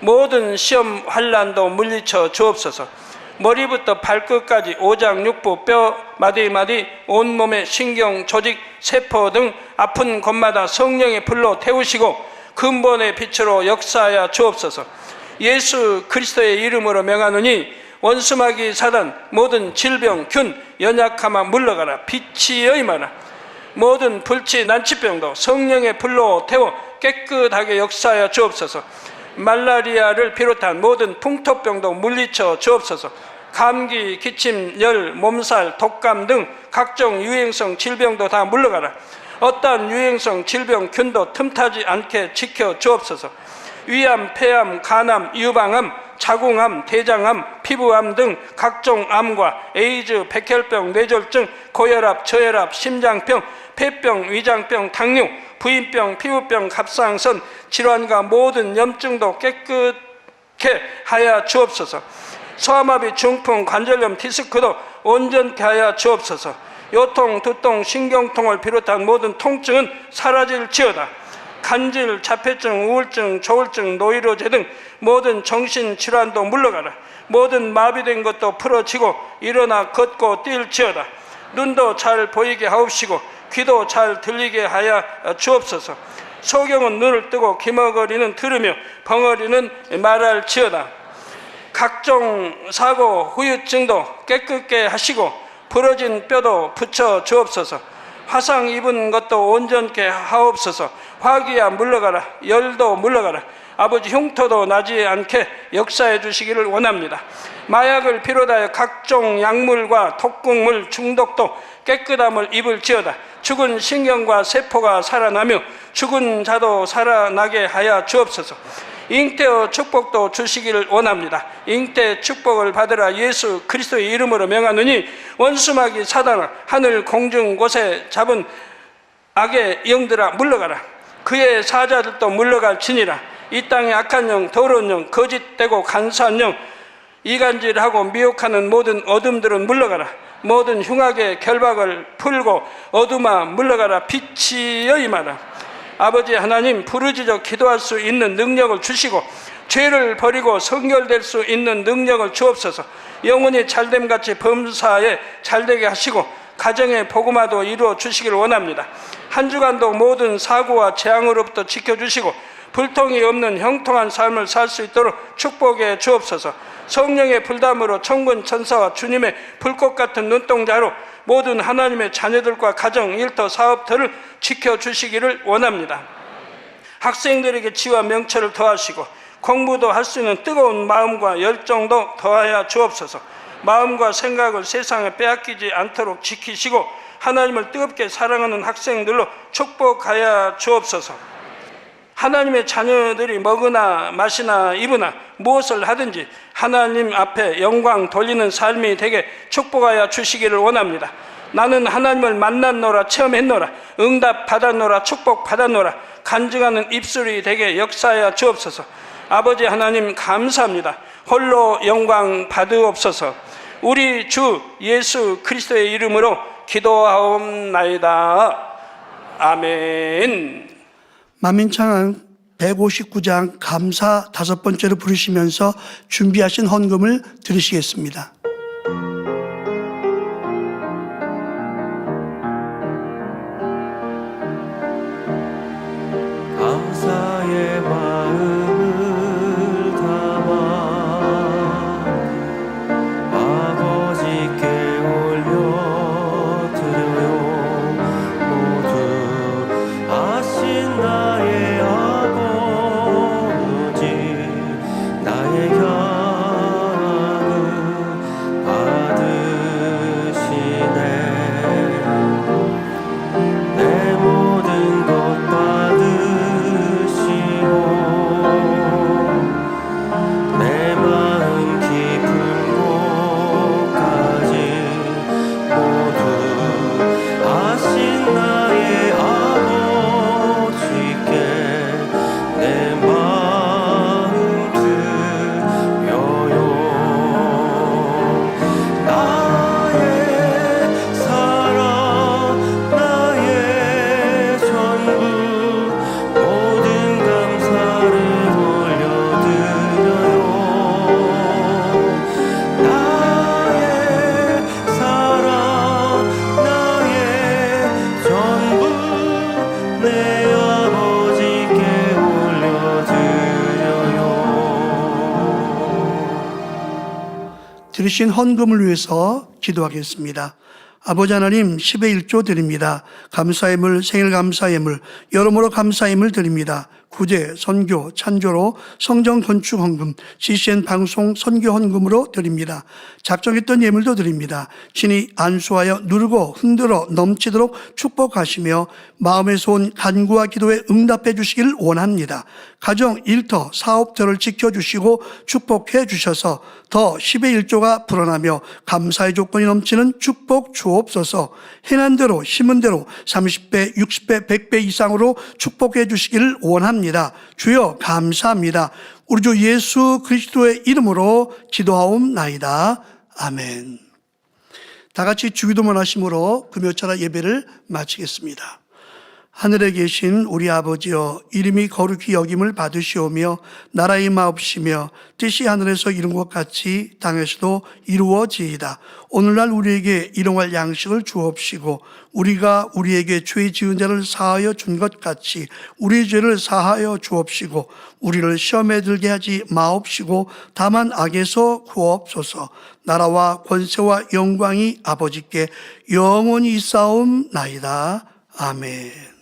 모든 시험 환난도 물리쳐 주옵소서. 머리부터 발끝까지 오장육부 뼈 마디마디 온몸의 신경 조직 세포 등 아픈 곳마다 성령의 불로 태우시고 근본의 빛으로 역사하여 주옵소서. 예수 그리스도의 이름으로 명하노니 원수마귀 사단 모든 질병 균 연약함아 물러가라. 빛이 임하라. 모든 불치 난치병도 성령의 불로 태워 깨끗하게 역사하여 주옵소서. 말라리아를 비롯한 모든 풍토병도 물리쳐 주옵소서. 감기, 기침, 열, 몸살, 독감 등 각종 유행성 질병도 다 물러가라. 어떠한 유행성 질병 균도 틈타지 않게 지켜 주옵소서. 위암, 폐암, 간암, 유방암, 자궁암, 대장암, 피부암 등 각종 암과 에이즈, 백혈병, 뇌졸중, 고혈압, 저혈압, 심장병, 폐병, 위장병, 당뇨, 부인병, 피부병, 갑상선 질환과 모든 염증도 깨끗게 하여 주옵소서. 소아마비, 중풍, 관절염, 디스크도 온전케 하여 주옵소서. 요통, 두통, 신경통을 비롯한 모든 통증은 사라질지어다. 간질, 자폐증, 우울증, 조울증, 노이로제 등 모든 정신질환도 물러가라. 모든 마비된 것도 풀어지고 일어나 걷고 뛸지어다. 눈도 잘 보이게 하옵시고 귀도 잘 들리게 하여 주옵소서. 소경은 눈을 뜨고 기머거리는 들으며 벙어리는 말할지어다. 각종 사고, 후유증도 깨끗게 하시고 부러진 뼈도 붙여 주옵소서. 화상 입은 것도 온전케 하옵소서. 화기야 물러가라. 열도 물러가라. 아버지 흉터도 나지 않게 역사해 주시기를 원합니다. 마약을 비롯하여 각종 약물과 독극물 중독도 깨끗함을 입을지어다. 죽은 신경과 세포가 살아나며 죽은 자도 살아나게 하여 주옵소서. 잉태의 축복도 주시기를 원합니다. 잉태 축복을 받으라. 예수 그리스도의 이름으로 명하노니 원수마귀 사단아 하늘 공중 곳에 잡은 악의 영들아 물러가라. 그의 사자들도 물러갈지니라. 이 땅의 악한 영, 더러운 영, 거짓되고 간사한 영, 이간질하고 미혹하는 모든 어둠들은 물러가라. 모든 흉악의 결박을 풀고 어둠아 물러가라. 빛이 임하라. 아버지 하나님, 부르짖어 기도할 수 있는 능력을 주시고 죄를 버리고 성결될 수 있는 능력을 주옵소서. 영혼이 잘됨같이 범사에 잘되게 하시고 가정의 복음화도 이루어 주시기를 원합니다. 한 주간도 모든 사고와 재앙으로부터 지켜주시고 불통이 없는 형통한 삶을 살 수 있도록 축복해 주옵소서. 성령의 불담으로 천군 천사와 주님의 불꽃 같은 눈동자로 모든 하나님의 자녀들과 가정, 일터, 사업터를 지켜주시기를 원합니다. 학생들에게 지와 명철을 더하시고 공부도 할 수 있는 뜨거운 마음과 열정도 더하여 주옵소서. 마음과 생각을 세상에 빼앗기지 않도록 지키시고 하나님을 뜨겁게 사랑하는 학생들로 축복하여 주옵소서. 하나님의 자녀들이 먹으나 마시나 입으나 무엇을 하든지 하나님 앞에 영광 돌리는 삶이 되게 축복하여 주시기를 원합니다. 나는 하나님을 만났노라, 체험했노라, 응답 받았노라, 축복 받았노라, 간증하는 입술이 되게 역사하여 주옵소서. 아버지 하나님 감사합니다. 홀로 영광 받으옵소서. 우리 주 예수 그리스도의 이름으로 기도하옵나이다. 아멘. 만민창은 159장 감사 5번째로 부르시면서 준비하신 헌금을 드리시겠습니다. 감사의 마음을 담아 아버지께 올려드려요. 모두 아신 나의 아버지, 나의 향은 들으신 헌금을 위해서 기도하겠습니다. 아버지 하나님, 10의 1조 드립니다. 감사예물, 생일 감사예물, 여러모로 감사예물 드립니다. 구제, 선교, 찬조로 성전 건축 헌금, CCN 방송 선교 헌금으로 드립니다. 작정했던 예물도 드립니다. 친히 안수하여 누르고 흔들어 넘치도록 축복하시며 마음에서 온 간구와 기도에 응답해 주시길 원합니다. 가정, 일터, 사업터를 지켜주시고 축복해 주셔서 더 10의 1조가 불어나며 감사의 조건이 넘치는 축복 주옵소서. 행한 대로 심은 대로 30배, 60배, 100배 이상으로 축복해 주시기를 원합니다. 주여 감사합니다. 우리 주 예수 그리스도의 이름으로 기도하옵나이다. 아멘. 다 같이 주기도문 하심으로 금요철야 예배를 마치겠습니다. 하늘에 계신 우리 아버지여, 이름이 거룩히 여김을 받으시오며 나라의 마옵시며 뜻이 하늘에서 이룬 것 같이 땅에서도 이루어지이다. 오늘날 우리에게 일용할 양식을 주옵시고 우리가 우리에게 죄 지은 자를 사하여 준 것 같이 우리 죄를 사하여 주옵시고 우리를 시험에 들게 하지 마옵시고 다만 악에서 구하옵소서. 나라와 권세와 영광이 아버지께 영원히 있사옵나이다. 아멘.